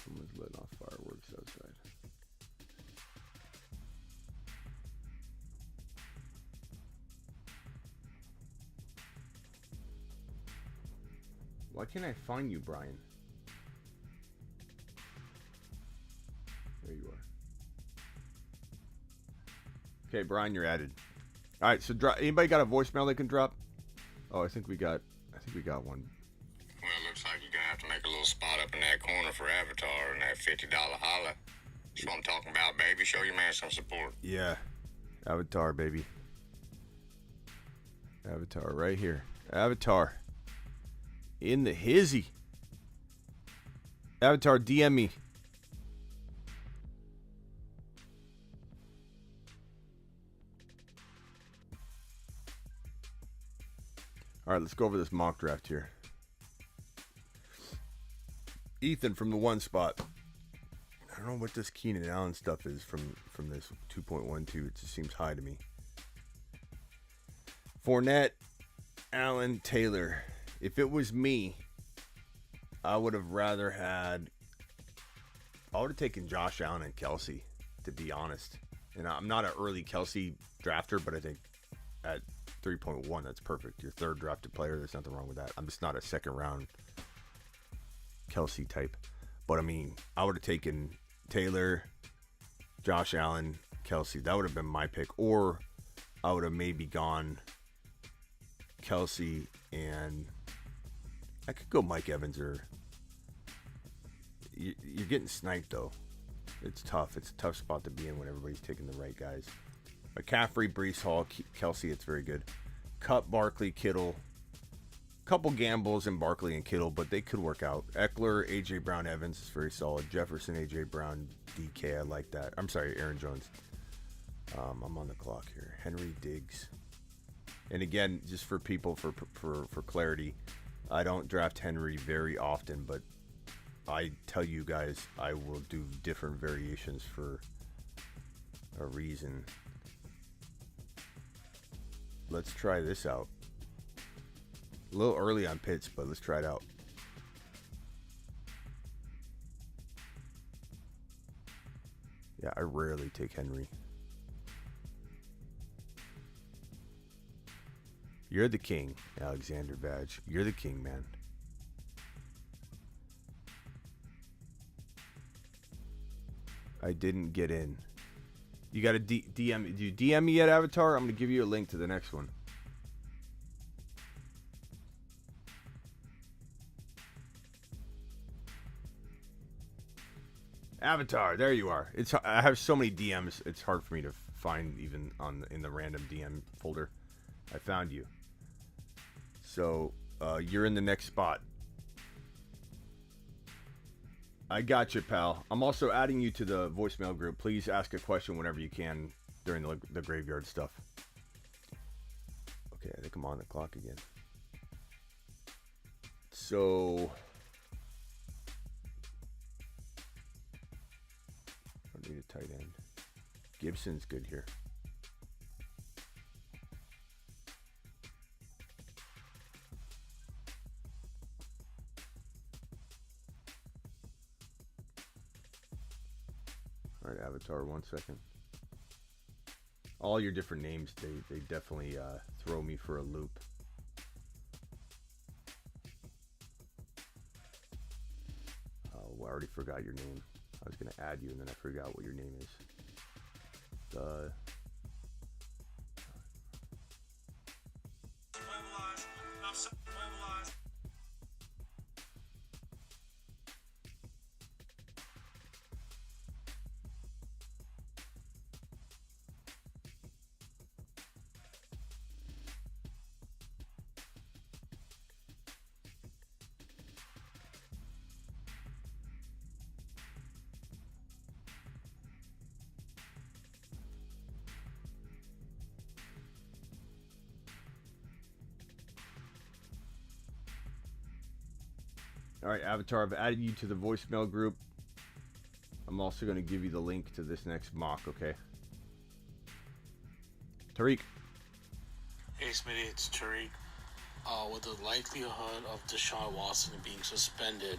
Speaker 6: Someone's letting off fireworks outside. Why can't I find you, Brian? There you are. Okay, Brian, you're added. All right, so anybody got a voicemail they can drop? Oh, I think we got one.
Speaker 9: Well, it looks like you're gonna have to make a little spot up in that corner for Avatar and that $50 holla. That's what I'm talking about, baby. Show your man some support.
Speaker 6: Yeah. Avatar, baby. Avatar right here. Avatar. In the hizzy. Avatar, DM me. All right, let's go over this mock draft here. Ethan from the one spot. I don't know what this Keenan Allen stuff is from this 2.12. It just seems high to me. Fournette, Allen, Taylor. If it was me, I would have taken Josh Allen and Kelsey, to be honest. And I'm not an early Kelsey drafter, but I think at 3.1, that's perfect. Your third drafted player, there's nothing wrong with that. I'm just not a second round Kelsey type. But I mean, I would have taken Taylor, Josh Allen, Kelsey. That would have been my pick. Or I would have maybe gone Kelsey and I could go Mike Evans or you're getting sniped though. It's tough. It's a tough spot to be in when everybody's taking the right guys. McCaffrey, Breece Hall, Kelsey, it's very good. Cup, Barkley, Kittle. Couple gambles in Barkley and Kittle, but they could work out. Eckler, A.J. Brown, Evans is very solid. Jefferson, A.J. Brown, DK, I like that. I'm sorry, Aaron Jones. I'm on the clock here. Henry, Diggs. And again, just for people, for clarity, I don't draft Henry very often, but I tell you guys, I will do different variations for a reason. Let's try this out. A little early on Pitts, but let's try it out. Yeah, I rarely take Henry. You're the king, Alexander Badge. You're the king, man. I didn't get in. You got to DM me. Do you DM me yet, Avatar? I'm going to give you a link to the next one. Avatar, there you are. I have so many DMs. It's hard for me to find even in the random DM folder. I found you. So you're in the next spot. I got you, pal. I'm also adding you to the voicemail group. Please ask a question whenever you can during the graveyard stuff. Okay, I think I'm on the clock again. So tight end. Gibson's good here. All right, Avatar, 1 second. All your different names, they definitely throw me for a loop. Oh, I already forgot your name. I was going to add you, and then I forgot what your name is. All right, Avatar, I've added you to the voicemail group. I'm also going to give you the link to this next mock, okay? Tariq.
Speaker 10: Hey, Smitty, it's Tariq. With the likelihood of Deshaun Watson being suspended,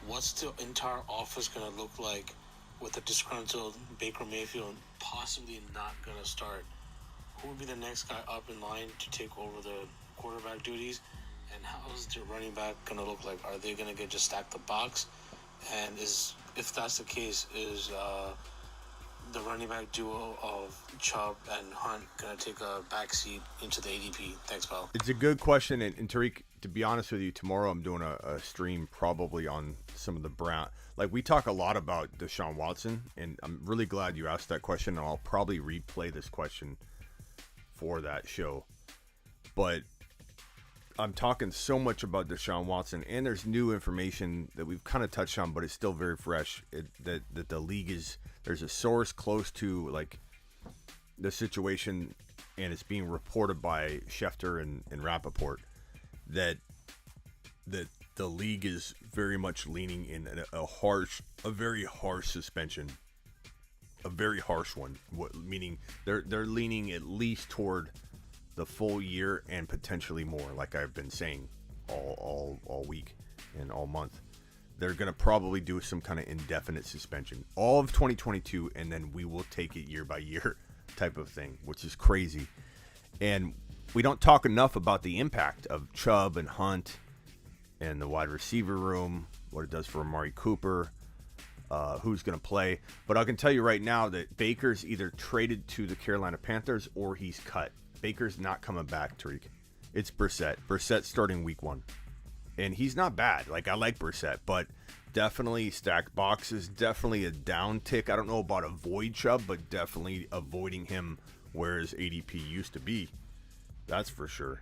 Speaker 10: what's the entire office going to look like with a disgruntled Baker Mayfield possibly not going to start? Who would be the next guy up in line to take over the quarterback duties? And how is the running back going to look like? Are they going to just stack the box? And if that's the case, is the running back duo of Chubb and Hunt going to take a backseat into the ADP? Thanks, pal.
Speaker 6: It's a good question. And Tariq, to be honest with you, tomorrow I'm doing a stream probably on some of the Brown. Like, we talk a lot about Deshaun Watson, and I'm really glad you asked that question. And I'll probably replay this question for that show. But I'm talking so much about Deshaun Watson, and there's new information that we've kind of touched on, but it's still very fresh. That the league there's a source close to like the situation, and it's being reported by Schefter and Rappaport that the league is very much leaning in a very harsh suspension, a very harsh one. Meaning they're leaning at least toward the full year and potentially more, like I've been saying all week and all month. They're going to probably do some kind of indefinite suspension all of 2022, and then we will take it year by year type of thing, which is crazy. And we don't talk enough about the impact of Chubb and Hunt and the wide receiver room, what it does for Amari Cooper, who's going to play. But I can tell you right now that Baker's either traded to the Carolina Panthers or he's cut. Baker's not coming back, Tariq. It's Brissett. Brissett's starting week 1. And he's not bad. Like, I like Brissett, but definitely stacked boxes. Definitely a down tick. I don't know about avoid Chubb, but definitely avoiding him where his ADP used to be. That's for sure.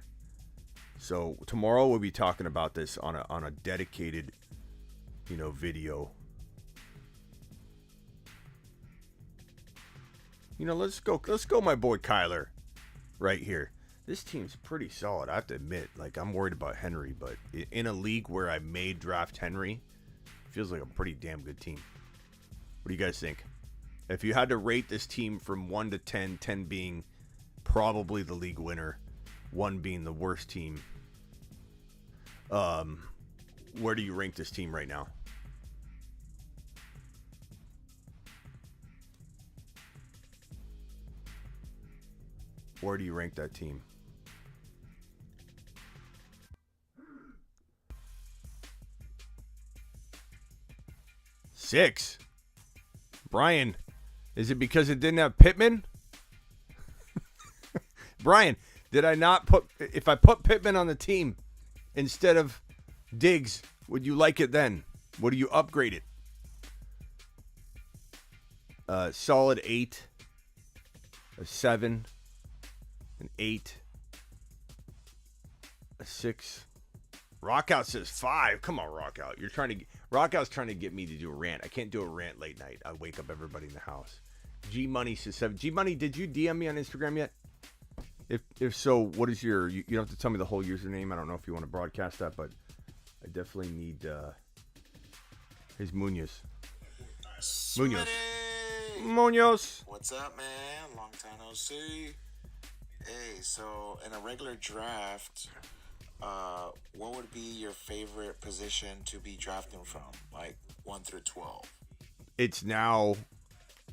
Speaker 6: So tomorrow we'll be talking about this on a dedicated, video. Let's go my boy Kyler. Right here. This team's pretty solid, I have to admit. Like, I'm worried about Henry, but in a league where I may draft Henry, it feels like a pretty damn good team. What do you guys think? If you had to rate this team from 1 to 10, 10 being probably the league winner, 1 being the worst team, where do you rank this team right now? Where do you rank that team? Six. Brian, is it because it didn't have Pittman? Brian, did I not if I put Pittman on the team instead of Diggs, would you like it then? Would you upgrade it? Solid 8, a 7, an 8, a 6. Rockout says 5. Come on, Rockout. Rockout's trying to get me to do a rant. I can't do a rant late night. I wake up everybody in the house. G Money says 7. G Money, did you DM me on Instagram yet? If so, what is your? You don't have to tell me the whole username. I don't know if you want to broadcast that, but I definitely need his Munoz. Munoz.
Speaker 4: Munoz.
Speaker 11: What's up, man? Long time no see. Hey, so in a regular draft, what would be your favorite position to be drafting from? Like 1 through 12?
Speaker 4: It's now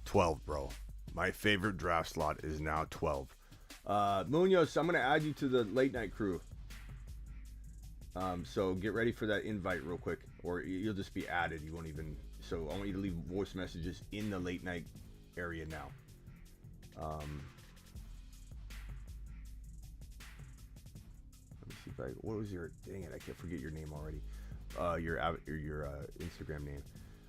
Speaker 4: 12, bro. My favorite draft slot is now 12. Munoz, I'm going to add you to the late night crew. So get ready for that invite real quick, or you'll just be added. You won't even. So I want you to leave voice messages in the late night area now. Let me see if I. What was your? Dang it! I can't forget your name already. Your Instagram name.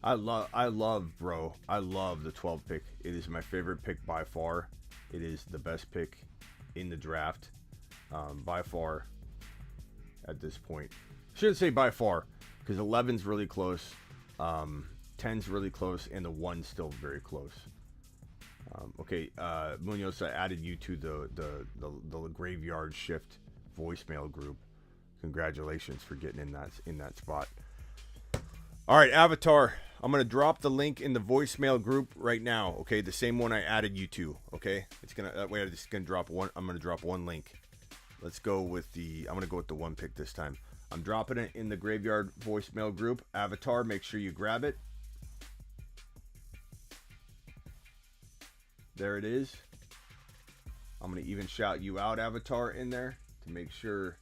Speaker 4: I love, bro. I love the 12 pick. It is my favorite pick by far. It is the best pick in the draft, by far. At this point, shouldn't say by far, because 11's really close, 10's really close, and the 1's still very close. Okay, Munoz, I added you to the graveyard shift voicemail group. Congratulations for getting in that spot. All right, Avatar, I'm gonna drop the link in the voicemail group right now. Okay, the same one I added you to. Okay, it's gonna that way I'm just gonna drop one. I'm gonna drop one link. Let's go with I'm going to go with the 1 pick this time. I'm dropping it in the graveyard voicemail group. Avatar, make sure you grab it. There it is. I'm going to even shout you out, Avatar, in there to make sure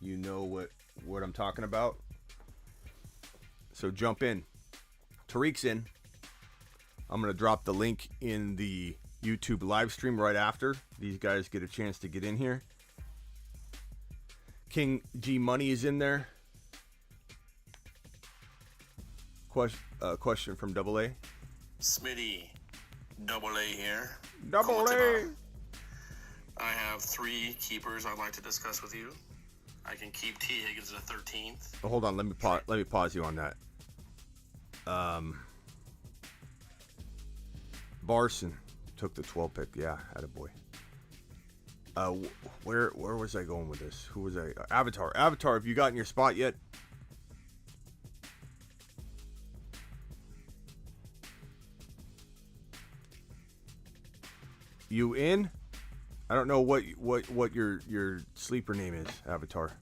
Speaker 4: you know what I'm talking about. So jump in. Tariq's in. I'm going to drop the link in the YouTube live stream right after these guys get a chance to get in here. King G Money is in there. Question from Double A.
Speaker 10: Smitty, Double A here.
Speaker 4: Double A.
Speaker 10: I have 3 keepers I'd like to discuss with you. I can keep T Higgins at 13th.
Speaker 4: Oh, hold on, let me pause you on that. Barson took the 12 pick. Yeah, attaboy. Where was I going with this? Who was I? Avatar. Avatar, have you gotten your spot yet? You in? I don't know what your sleeper name is, Avatar.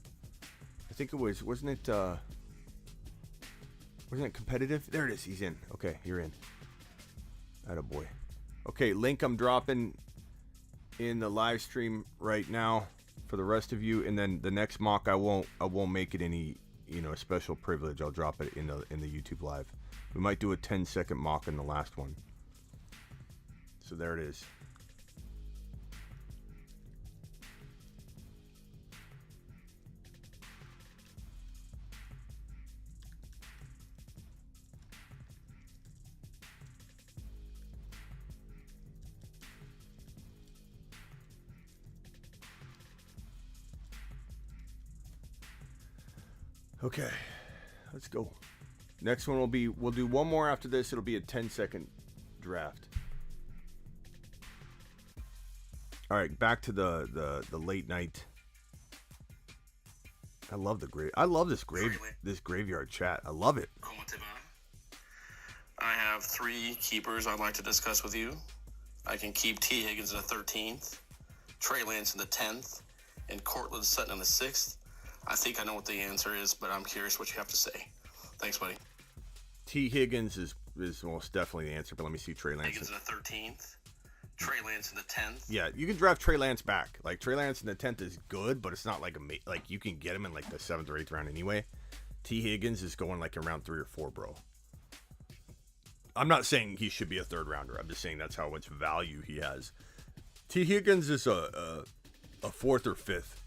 Speaker 4: I think it wasn't it competitive? There it is. He's in. Okay, you're in. Attaboy. Okay, link I'm dropping in the live stream right now for the rest of you, and then the next mock I won't make it any special privilege. I'll drop it in the YouTube live. We might do a 10-second mock in the last one. So there it is. Okay, let's go. Next one we'll do one more after this. It'll be a 10-second draft. All right, back to the late night. I love this graveyard chat. I love it.
Speaker 10: I have 3 keepers I'd like to discuss with you. I can keep T Higgins in the 13th, Trey Lance in the 10th, and Cortland Sutton in the 6th. I think I know what the answer is, but I'm curious what you have to say. Thanks, buddy.
Speaker 4: T. Higgins is most definitely the answer, but let me see Trey Lance.
Speaker 10: Higgins in the 13th, Trey Lance in the 10th.
Speaker 4: Yeah, you can draft Trey Lance back. Like, Trey Lance in the 10th is good, but it's not like you can get him in like the 7th or 8th round anyway. T. Higgins is going like around 3 or 4, bro. I'm not saying he should be a 3rd rounder. I'm just saying that's how much value he has. T. Higgins is a 4th or 5th.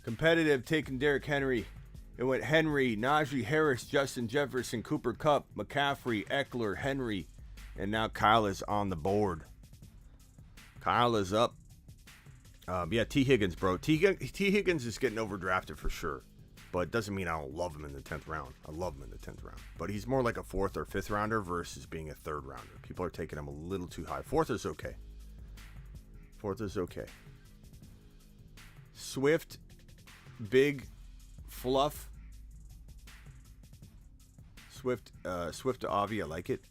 Speaker 4: Competitive, taking Derrick Henry. It went Henry, Najee Harris, Justin Jefferson, Cooper Kupp, McCaffrey, Eckler, Henry, and now Kyle is on the board. Kyle is up. Yeah, T. Higgins, bro. T. Higgins is getting overdrafted for sure. But it doesn't mean I don't love him in the 10th round. I love him in the 10th round. But he's more like a 4th or 5th rounder versus being a 3rd rounder. People are taking him a little too high. 4th is okay. 4th is okay. Swift, big, fluff. Swift to Avi, I like it.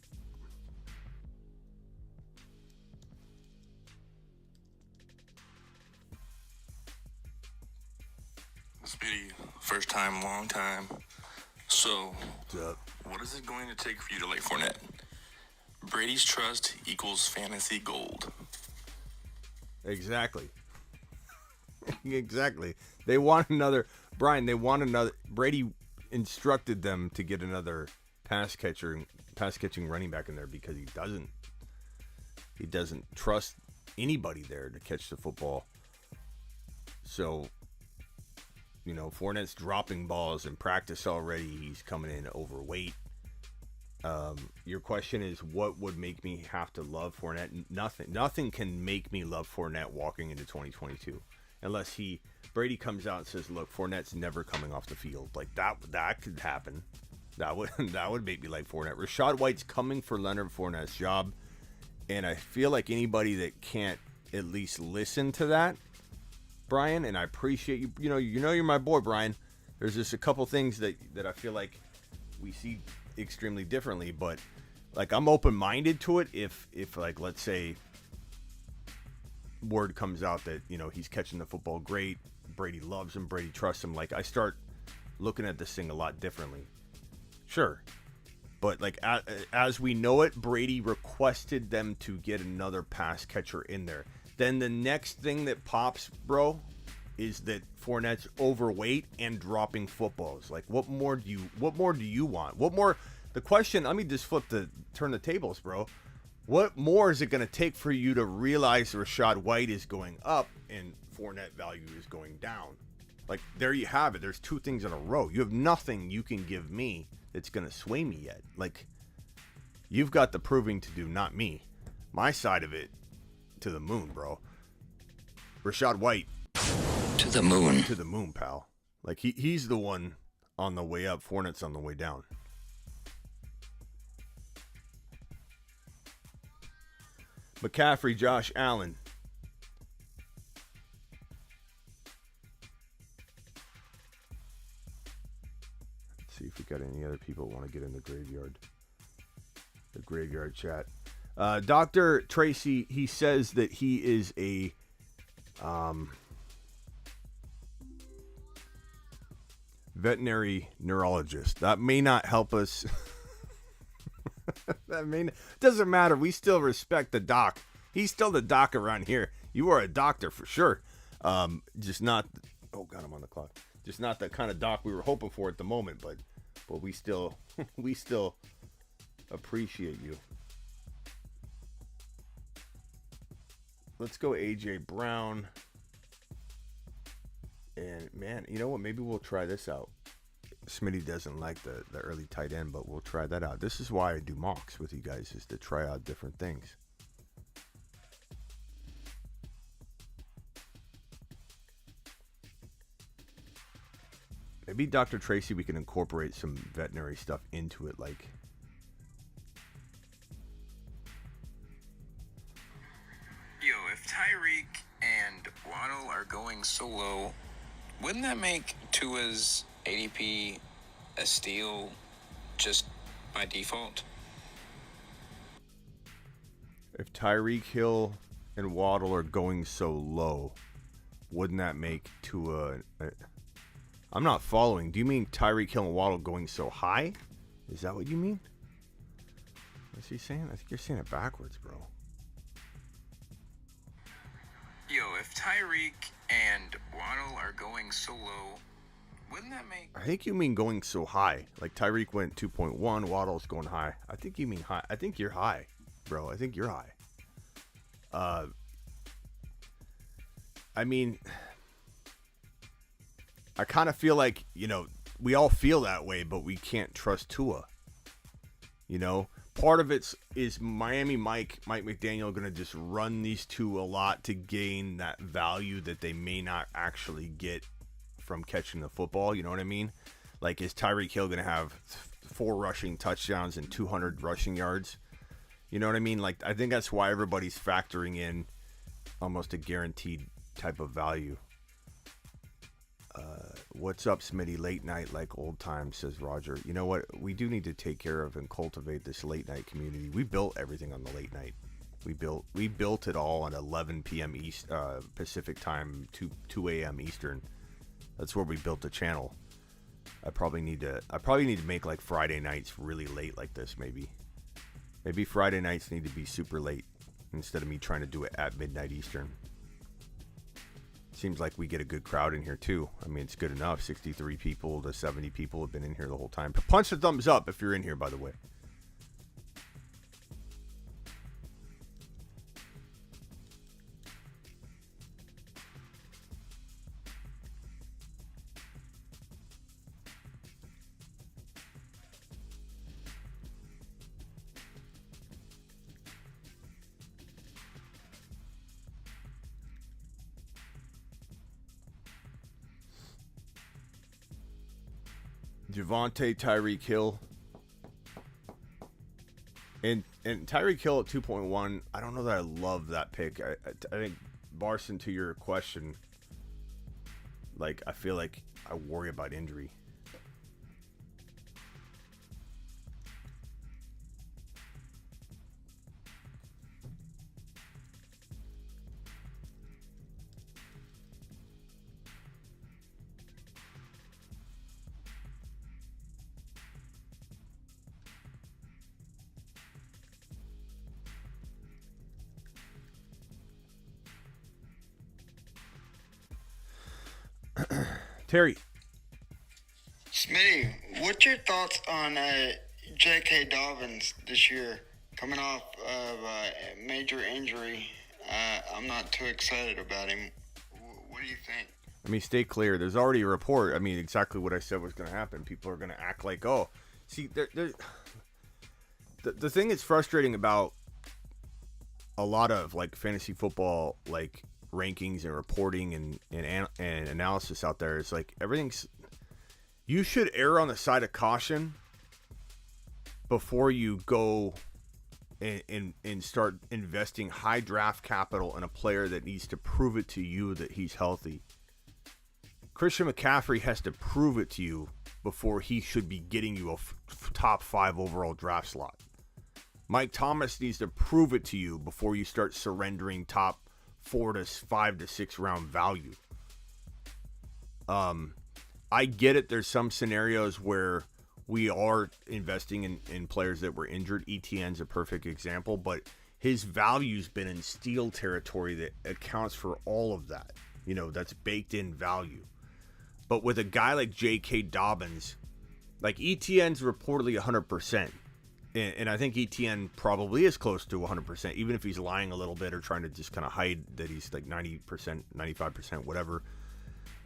Speaker 12: Speedy, first time, long time. So, what is it going to take for you to like Fournette? Brady's trust equals fantasy gold.
Speaker 4: Exactly. Exactly. They want another, Brian, Brady instructed them to get another pass catching running back in there because he doesn't trust anybody there to catch the football. So, you know, Fournette's dropping balls in practice already. He's coming in overweight. Your question is, what would make me have to love Fournette? Nothing can make me love Fournette walking into 2022. Unless Brady comes out and says, look, Fournette's never coming off the field. Like, that could happen. That would make me like Fournette. Rashad White's coming for Leonard Fournette's job. And I feel like anybody that can't at least listen to that, Brian, and I appreciate you. You know you're my boy, Brian. There's just a couple things that I feel like we see extremely differently, but like I'm open-minded to it if like, let's say word comes out that, you know, he's catching the football great, Brady loves him, Brady trusts him, like I start looking at this thing a lot differently. Sure. But like as we know it, Brady requested them to get another pass catcher in there. Then the next thing that pops, bro, is that Fournette's overweight and dropping footballs. Like, what more do you want? What more? The question, let me just turn the tables, bro. What more is it going to take for you to realize Rashad White is going up and Fournette value is going down? Like, there you have it. There's two things in a row. You have nothing you can give me that's going to sway me yet. Like, you've got the proving to do, not me. My side of it, to the moon, bro. Rashad White.
Speaker 13: To the moon.
Speaker 4: To the moon, pal. Like, he's the one on the way up. Fournette's on the way down. McCaffrey, Josh Allen. Let's see if we got any other people who want to get in the graveyard chat. Dr. Tracy, he says that he is a veterinary neurologist. That may not help us. Doesn't matter. We still respect the doc. He's still the doc around here. You are a doctor for sure. Just not. Oh God, I'm on the clock. Just not the kind of doc we were hoping for at the moment. But we still appreciate you. Let's go AJ Brown. And man, you know what? Maybe we'll try this out. Smitty doesn't like the early tight end, but we'll try that out. This is why I do mocks with you guys, is to try out different things. Maybe Dr. Tracy, we can incorporate some veterinary stuff into it, like.
Speaker 12: Yo, if Tyreek and Waddle are going solo, wouldn't that make Tua's ADP a steal just by default?
Speaker 4: If Tyreek Hill and Waddle are going so low, wouldn't that make Tua... I'm not following. Do you mean Tyreek Hill and Waddle going so high? Is that what you mean? What's he saying? I think you're saying it backwards, bro.
Speaker 12: Yo, if Tyreek and Waddle are going so low, wouldn't that make...
Speaker 4: I think you mean going so high. Like Tyreek went 2.1, Waddle's going high. I think you mean high. I think you're high, bro. I think you're high. I mean, I kind of feel like, you know, we all feel that way, but we can't trust Tua. You know? part of it is Miami Mike McDaniel going to just run these two a lot to gain that value that they may not actually get from catching the football. You know what I mean? Like, is Tyreek Hill going to have 4 rushing touchdowns and 200 rushing yards? You know what I mean? Like, I think that's why everybody's factoring in almost a guaranteed type of value. What's up, Smitty? Late night like old times, says Roger. You know what? We do need to take care of and cultivate this late night community. We built everything on the late night. We built it all at 11 p.m. East Pacific time, 2 a.m. Eastern. That's where we built the channel. I probably need to make like Friday nights really late like this. Maybe Friday nights need to be super late instead of me trying to do it at midnight Eastern. Seems like we get a good crowd in here too. I mean, it's good enough. 63 people to 70 people have been in here the whole time. Punch the thumbs up if you're in here, by the way. Javonte, Tyreek Hill. And Tyreek Hill at 2.1, I don't know that I love that pick. I think, Barson, to your question, like, I feel like I worry about injury. Terry.
Speaker 8: Smitty, what's your thoughts on J.K. Dobbins this year? Coming off of a major injury, I'm not too excited about him. What do you think?
Speaker 4: I mean, stay clear. There's already a report. I mean, exactly what I said was going to happen. People are going to act like, oh, see, the thing that's frustrating about a lot of like fantasy football, like rankings and reporting and analysis out there is like everything's. You should err on the side of caution before you go and start investing high draft capital in a player that needs to prove it to you that he's healthy. Christian McCaffrey has to prove it to you before he should be getting you a top 5 overall draft slot. Mike Thomas needs to prove it to you before you start surrendering top 4 to 5 to 6 round value. I get it. There's some scenarios where we are investing in players that were injured. ETN's a perfect example, but his value's been in steal territory that accounts for all of that. You know, that's baked in value. But with a guy like J.K. Dobbins, like ETN's reportedly 100%. And I think ETN probably is close to 100%, even if he's lying a little bit or trying to just kind of hide that he's like 90%, 95%, whatever.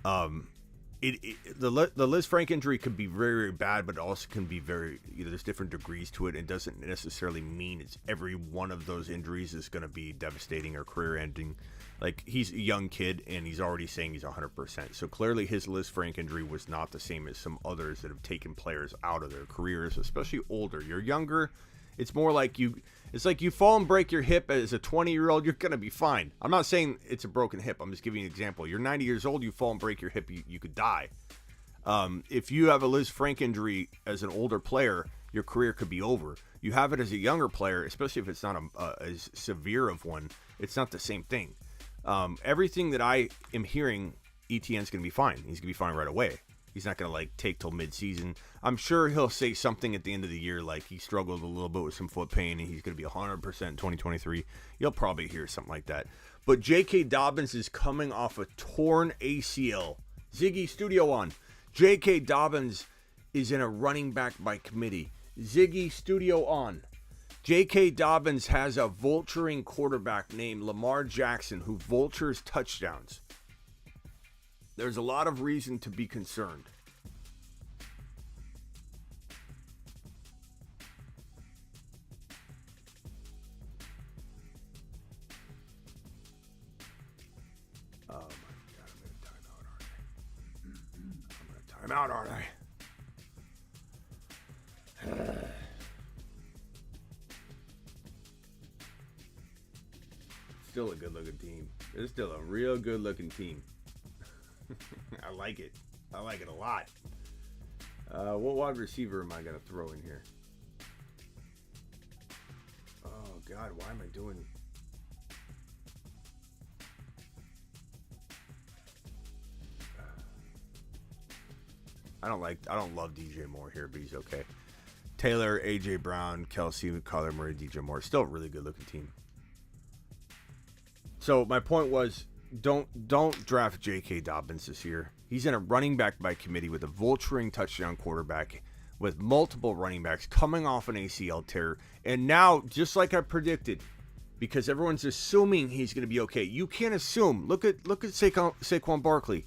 Speaker 4: The Liz Frank injury could be very, very bad, but it also can be very, there's different degrees to it. It doesn't necessarily mean it's every one of those injuries is going to be devastating or career ending. Like, he's a young kid and he's already saying he's 100%. So clearly his Liz Frank injury was not the same as some others that have taken players out of their careers, especially older. You're younger. It's more like it's like you fall and break your hip as a 20-year-old, you're going to be fine. I'm not saying it's a broken hip. I'm just giving you an example. You're 90 years old, you fall and break your hip, you could die. If you have a Liz Frank injury as an older player, your career could be over. You have it as a younger player, especially if it's not as severe of one, it's not the same thing. Everything that I am hearing, ETN's going to be fine. He's going to be fine right away. He's not going to like take till mid-season. I'm sure he'll say something at the end of the year like he struggled a little bit with some foot pain and he's going to be 100% in 2023. You'll probably hear something like that. But J.K. Dobbins is coming off a torn ACL. Ziggy, studio on. J.K. Dobbins is in a running back by committee. Ziggy, studio on. J.K. Dobbins has a vulturing quarterback named Lamar Jackson who vultures touchdowns. There's a lot of reason to be concerned.
Speaker 6: out, aren't I? Still a good-looking team. It's still a real good-looking team. I like it. I like it a lot. What wide receiver am I going to throw in here? Oh, God, why am I doing... I don't love DJ Moore here, but he's okay. Taylor, AJ Brown, Kelsey, Kyler Murray, DJ Moore. Still a really good-looking team. So my point was, don't draft J.K. Dobbins this year. He's in a running back by committee with a vulturing touchdown quarterback with multiple running backs coming off an ACL tear. And now, just like I predicted, because everyone's assuming he's going to be okay. You can't assume. Look at Saquon Barkley.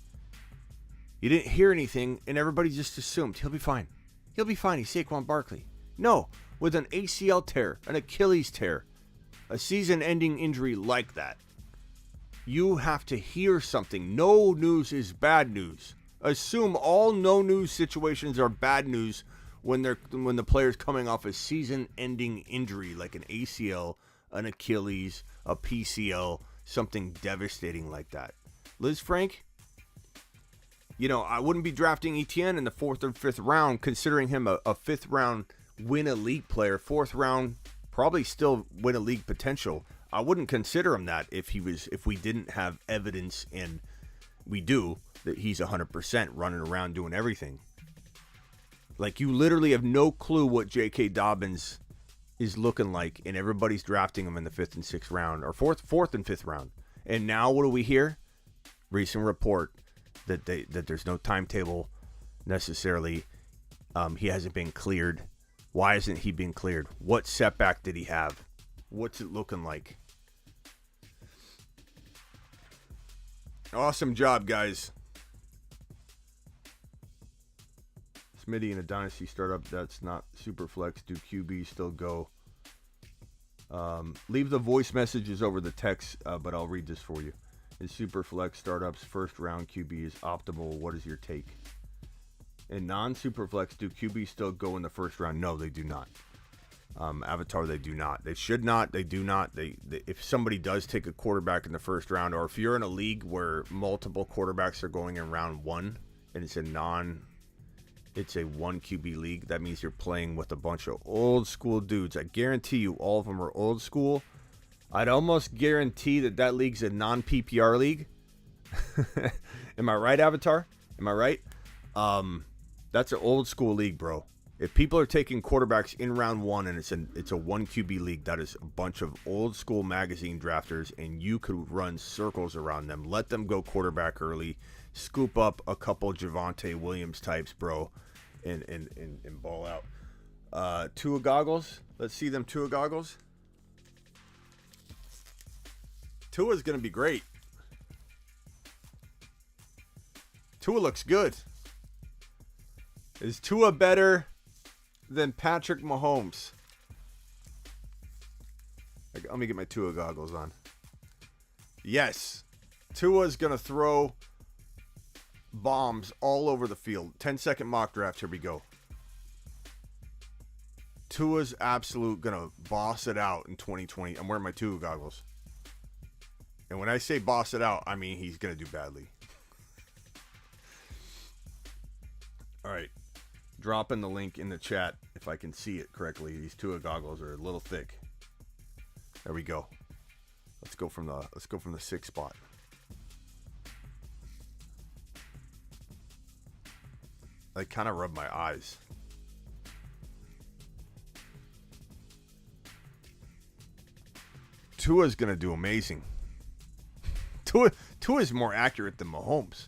Speaker 6: You didn't hear anything, and everybody just assumed he'll be fine. He'll be fine. He's Saquon Barkley. No, with an ACL tear, an Achilles tear, a season-ending injury like that, you have to hear something. No news is bad news. Assume all no-news situations are bad news when the player's coming off a season-ending injury like an ACL, an Achilles, a PCL, something devastating like that. Liz Frank, I wouldn't be drafting Etienne in the 4th or 5th round, considering him a 5th round win a league player, 4th round probably still win a league potential. I wouldn't consider him that if we didn't have evidence, and we do, that he's 100% running around doing everything. Like, you literally have no clue what J.K. Dobbins is looking like, and everybody's drafting him in the 5th and 6th round, or 4th and 5th round. And now what do we hear? Recent report that there's no timetable necessarily. He hasn't been cleared. Why isn't he being cleared? What setback did he have? What's it looking like? Awesome job, guys. Smitty in a dynasty startup that's not super flex. Do QB still go? Leave the voice messages over the text, but I'll read this for you. In super flex startups, first round QB is optimal. What is your take? In non-super flex, do QB still go in the first round? No, they do not. Avatar, they do not. They should not. They do not. They if somebody does take a quarterback in the first round, or if you're in a league where multiple quarterbacks are going in round 1, and it's a 1 QB league, that means you're playing with a bunch of old school dudes. I guarantee you all of them are old school. I'd almost guarantee that league's a non-PPR league. Am I right, Avatar? Am I right? That's an old school league, bro. If people are taking quarterbacks in round 1 and it's a 1 QB league, that is a bunch of old school magazine drafters, and you could run circles around them. Let them go quarterback early, scoop up a couple Javonte Williams types, bro, and ball out. Tua goggles. Let's see them Tua goggles. Tua's gonna be great. Tua looks good. Is Tua better than Patrick Mahomes? Let me get my Tua goggles on. Yes. Tua's going to throw bombs all over the field. 10-second mock draft. Here we go. Tua's absolute going to boss it out in 2020. I'm wearing my Tua goggles. And when I say boss it out, I mean he's going to do badly. All right. Dropping the link in the chat if I can see it correctly. These Tua goggles are a little thick. There we go. Let's go from the 6th spot. I kind of rub my eyes. Tua's gonna do amazing. Tua's more accurate than Mahomes.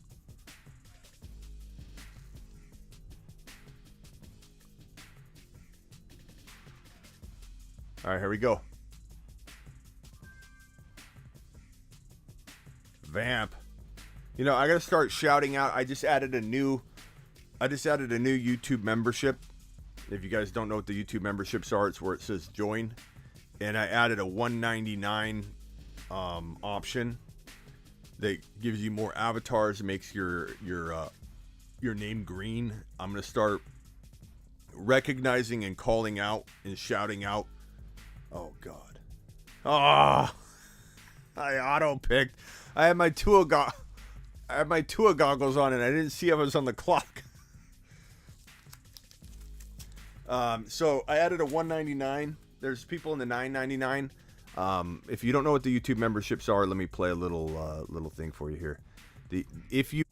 Speaker 6: All right, here we go. Vamp. I gotta start shouting out. I just added a new YouTube membership. If you guys don't know what the YouTube memberships are, it's where it says join, and I added a $1.99 option that gives you more avatars, makes your
Speaker 4: your name green, I'm going to start recognizing and calling out and shouting out. Oh, God. Oh, I auto-picked. I had my Tua goggles on, and I didn't see I was on the clock. So I added a $1.99. There's people in the $9.99. If you don't know what the YouTube memberships are, let me play a little thing for you here. If you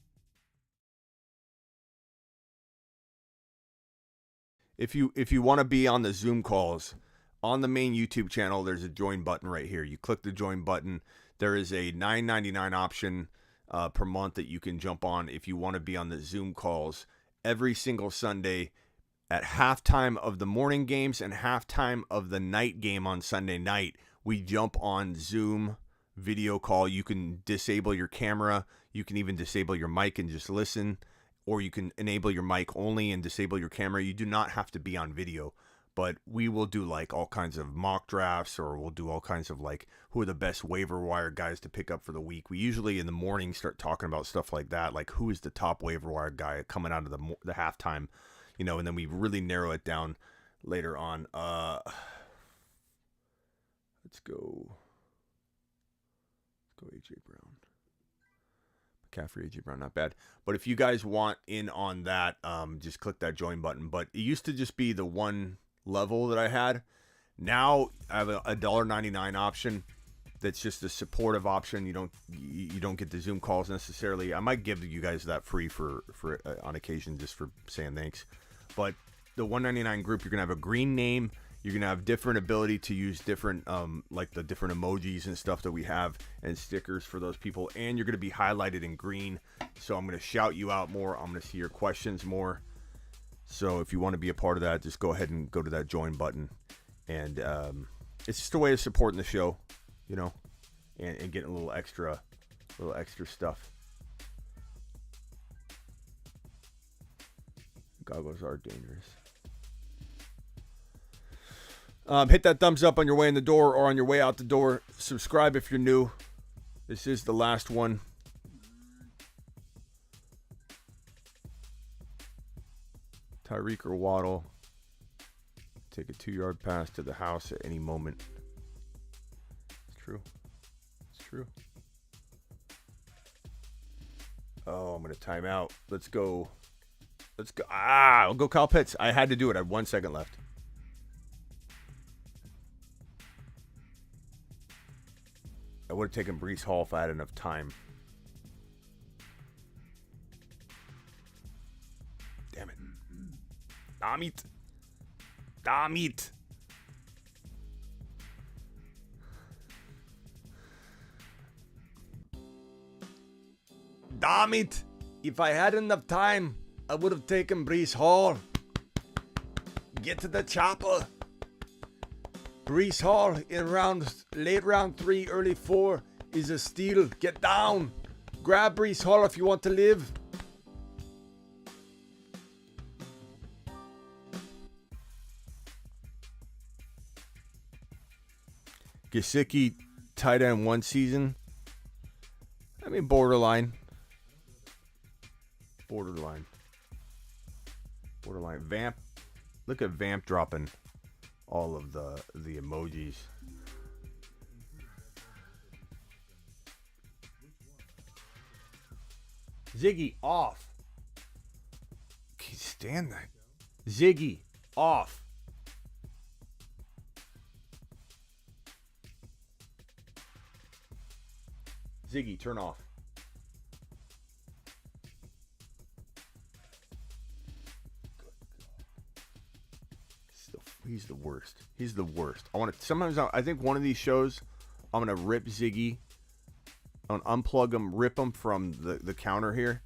Speaker 4: want to be on the Zoom calls on the main YouTube channel, there's a join button right here. You click the join button. There is a $9.99 option per month that you can jump on if you want to be on the Zoom calls every single Sunday at halftime of the morning games and halftime of the night game on Sunday night. We jump on Zoom video call. You can disable your camera. You can even disable your mic and just listen, or you can enable your mic only and disable your camera. You do not have to be on video, but we will do like all kinds of mock drafts, or we'll do all kinds of like who are the best waiver wire guys to pick up for the week. We usually in the morning start talking about stuff like that, like who is the top waiver wire guy coming out of the halftime, you know, and then we really narrow it down later on. Let's go AJ Brown. McCaffrey, AJ Brown, not bad. But if you guys want in on that, just click that join button. But it used to just be the one level that I had. Now I have a $1.99 option. That's just a supportive option. You don't get the Zoom calls necessarily. I might give you guys that free for on occasion, just for saying thanks. But the $1.99 group, you're gonna have a green name. You're going to have different ability to use different, like the different emojis and stuff that we have and stickers for those people. And you're going to be highlighted in green. So I'm going to shout you out more. I'm going to see your questions more. So if you want to be a part of that, just go ahead and go to that join button. And it's just a way of supporting the show, you know, and getting a little extra stuff. Goggles are dangerous. Hit that thumbs up on your way in the door or on your way out the door. Subscribe if you're new. This is the last one. Tyreek or Waddle. Take a 2-yard pass to the house at any moment. It's true. It's true. Oh, I'm going to time out. Let's go. I'll go Kyle Pitts. I had to do it. I had 1 second left. I would have taken Breece Hall if I had enough time. Damn it. Damn it. Damn it. Damn it. If I had enough time, I would have taken Breece Hall. Get to the chopper. Breece Hall in late round 3, early 4 is a steal. Get down. Grab Breece Hall if you want to live. Gesicki, tight end 1 season. I mean, borderline. Vamp. Look at Vamp dropping all of the emojis. Ziggy off. Can't stand that. Ziggy off. Ziggy, turn off. He's the worst. He's the worst. I think one of these shows, I'm going to rip Ziggy. I'm going to unplug him, rip him from the counter here.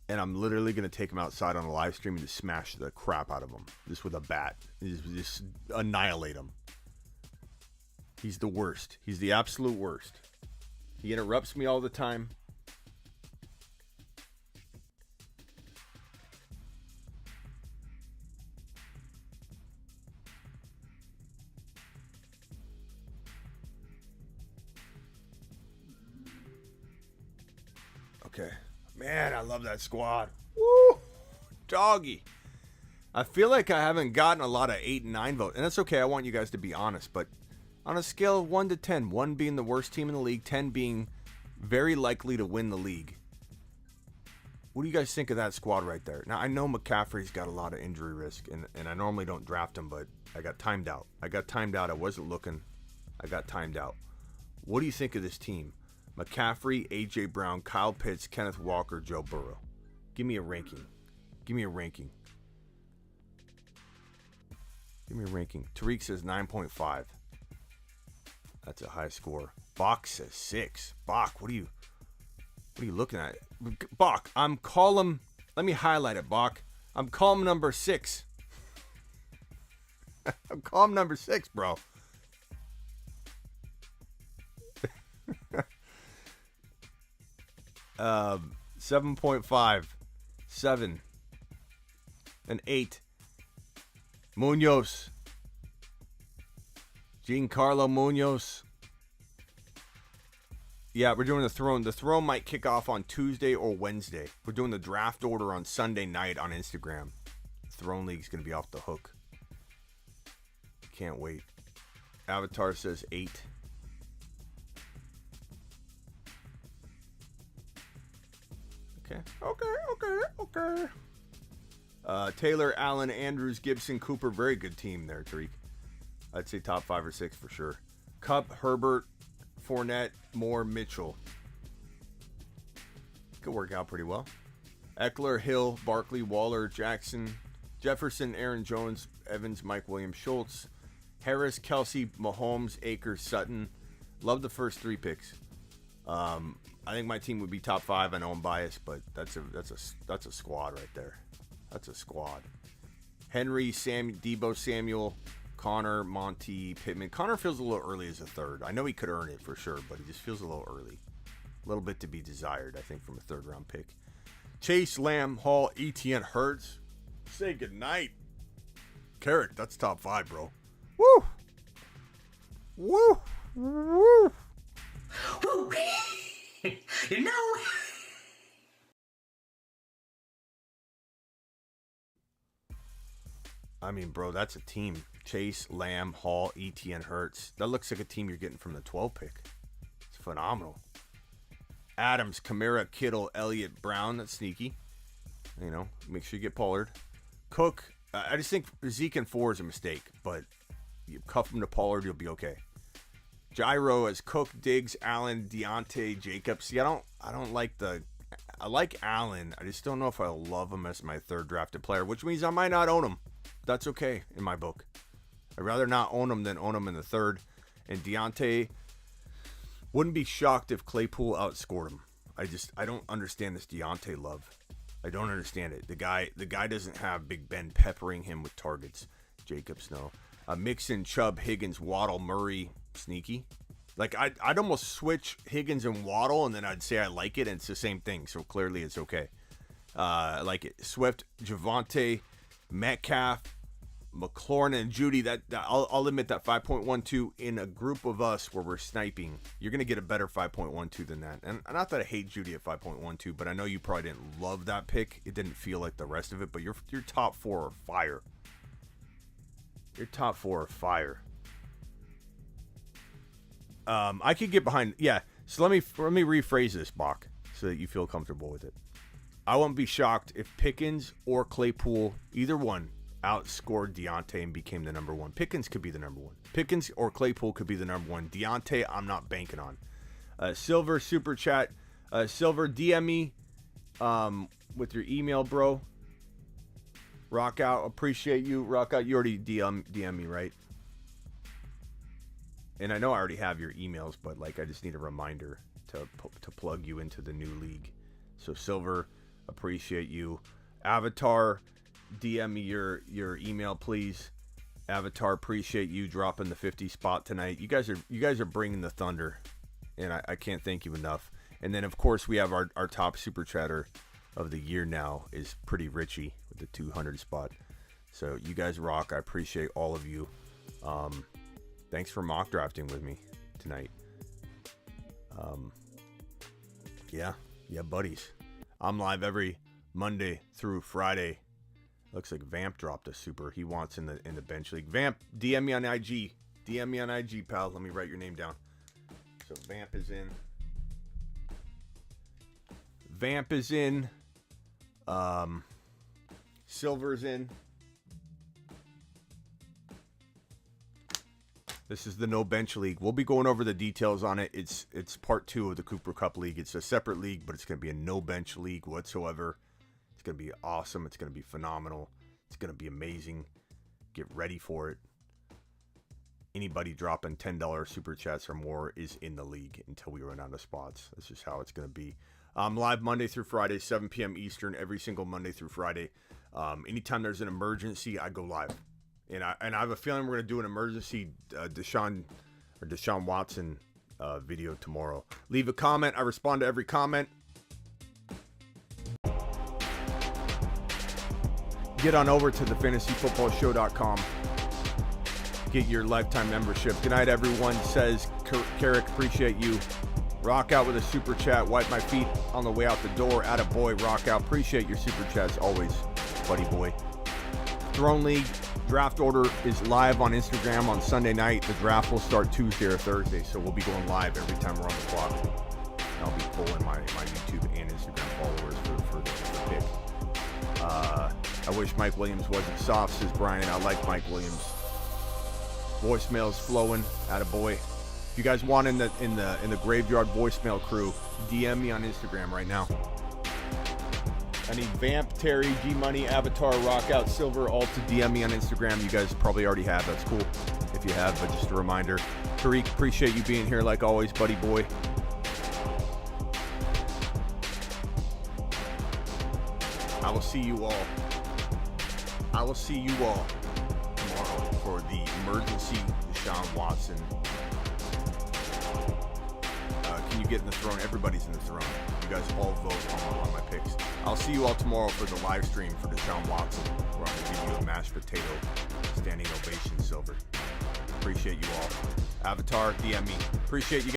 Speaker 4: And I'm literally going to take him outside on a live stream and just smash the crap out of him. Just with a bat. Just annihilate him. He's the worst. He's the absolute worst. He interrupts me all the time. Okay. Man, I love that squad. Woo! doggy. I feel like I haven't gotten a lot of 8 and 9 votes, and that's okay. I want you guys to be honest, but on a scale of 1 to 10, 1 being the worst team in the league, 10 being very likely to win the league, what do you guys think of that squad right there? Now, I know McCaffrey's got a lot of injury risk, and I normally don't draft him, but I got timed out. I wasn't looking. I got timed out. What do you think of this team? McCaffrey, A.J. Brown, Kyle Pitts, Kenneth Walker, Joe Burrow. Give me a ranking. Tariq says 9.5. That's a high score. Bach says 6. Bach, what are you looking at? Bach, I'm column. Let me highlight it, Bach. I'm column number 6. I'm column number 6, bro. 7.5. 7. An 8. Munoz. Giancarlo Munoz. Yeah, we're doing the throne. The throne might kick off on Tuesday or Wednesday. We're doing the draft order on Sunday night on Instagram. Throne League's going to be off the hook. Can't wait. Avatar says 8. Okay. Taylor, Allen, Andrews, Gibson, Cooper. Very good team there, Tariq. I'd say top 5 or 6 for sure. Cup, Herbert, Fournette, Moore, Mitchell. Could work out pretty well. Eckler, Hill, Barkley, Waller, Jackson, Jefferson, Aaron Jones, Evans, Mike Williams, Schultz, Harris, Kelsey, Mahomes, Akers, Sutton. Love the first 3 picks. I think my team would be top 5. I know I'm biased, but that's a squad right there. That's a squad. Henry, Debo Samuel, Connor, Monty, Pittman. Connor feels a little early as a 3rd. I know he could earn it for sure, but he just feels a little early. A little bit to be desired, I think, from a 3rd round pick. Chase, Lamb, Hall, ETN, Hurts. Say goodnight. Carrot, that's top 5, bro. Woo! Woo! Woo!
Speaker 14: Woo! You know.
Speaker 4: I mean, bro, that's a team. Chase, Lamb, Hall, ETN, Hurts. That looks like a team you're getting from the 12 pick. It's phenomenal. Adams, Kamara, Kittle, Elliott, Brown. That's sneaky. You know, make sure you get Pollard. Cook, I just think Zeke and 4 is a mistake, but you cuff him to Pollard, you'll be okay. Gyro as Cook, Diggs, Allen, Deontay, Jacobs. See, I like Allen. I just don't know if I love him as my 3rd drafted player, which means I might not own him. That's okay in my book. I'd rather not own him than own him in the 3rd. And Deontay, wouldn't be shocked if Claypool outscored him. I don't understand this Deontay love. I don't understand it. The guy doesn't have Big Ben peppering him with targets. Jacobs, no. Mixon, Chubb, Higgins, Waddle, Murray, sneaky. Like, I'd almost switch Higgins and Waddle, and then I'd say I like it, and it's the same thing, so clearly it's okay. I like it. Swift, Javonte, Metcalf, McLaurin, and Judy. I'll admit that 5.12 in a group of us where we're sniping, you're going to get a better 5.12 than that. And not that I hate Judy at 5.12, but I know you probably didn't love that pick. It didn't feel like the rest of it, but your top 4 are fire. Your top 4 are fire. I could get behind. Yeah. So let me rephrase this, Bach, so that you feel comfortable with it. I wouldn't be shocked if Pickens or Claypool, either one, outscored Deontay and became the number 1. Pickens could be the number 1. Pickens or Claypool could be the number 1. Deontay, I'm not banking on. Silver super chat. Silver, DM me with your email, bro. Rock out, appreciate you. Rock out, you already DM me, right? And I know I already have your emails, but like I just need a reminder to plug you into the new league. So Silver, appreciate you. Avatar, DM me your email, please. Avatar, appreciate you dropping the 50 spot tonight. You guys are bringing the thunder, and I can't thank you enough. And then of course we have our top super chatter of the year now is Pretty Richie with the 200 spot. So you guys rock. I appreciate all of you. Thanks for mock drafting with me tonight. Yeah, buddies. I'm live every Monday through Friday, Looks like Vamp dropped a super. He wants in the bench league. Vamp, DM me on IG. DM me on IG, pal. Let me write your name down. So Vamp is in. Vamp is in. Silver's in. This is the no bench league. We'll be going over the details on it. It's part 2 of the Cooper Cup League. It's a separate league, but it's going to be a no bench league whatsoever. It's going to be awesome. It's going to be phenomenal. It's going to be amazing. Get ready for it. Anybody dropping $10 super chats or more is in the league until we run out of spots. That's just how it's going to be. Live Monday through Friday, 7 p.m. Eastern, every single Monday through Friday. Anytime there's an emergency, I go live. And I have a feeling we're going to do an emergency Deshaun Watson video tomorrow. Leave a comment. I respond to every comment. Get on over to thefantasyfootballshow.com. Get your lifetime membership. Good night, everyone. Says Carrick, appreciate you. Rock out with a super chat. Wipe my feet on the way out the door. Attaboy, rock out. Appreciate your super chats always, buddy boy. Throne League draft order is live on Instagram on Sunday night. The draft will start Tuesday or Thursday, so we'll be going live every time we're on the clock. And I'll be pulling my YouTube and Instagram followers for the pick. I wish Mike Williams wasn't soft, says Brian. I like Mike Williams. Voicemails flowing. Attaboy. If you guys want in the graveyard voicemail crew, DM me on Instagram right now. I need Vamp, Terry, G Money, Avatar, Rockout, Silver, all to DM me on Instagram. You guys probably already have. That's cool if you have, but just a reminder. Tariq, appreciate you being here like always, buddy boy. I will see you all. Tomorrow for the emergency Deshaun Watson. Can you get in the throne? Everybody's in the throne. You guys all vote on my picks. I'll see you all tomorrow for the live stream for Deshaun Watson, where I'm going to give you a mashed potato standing ovation, Silver. Appreciate you all. Avatar, DM me. Appreciate you guys.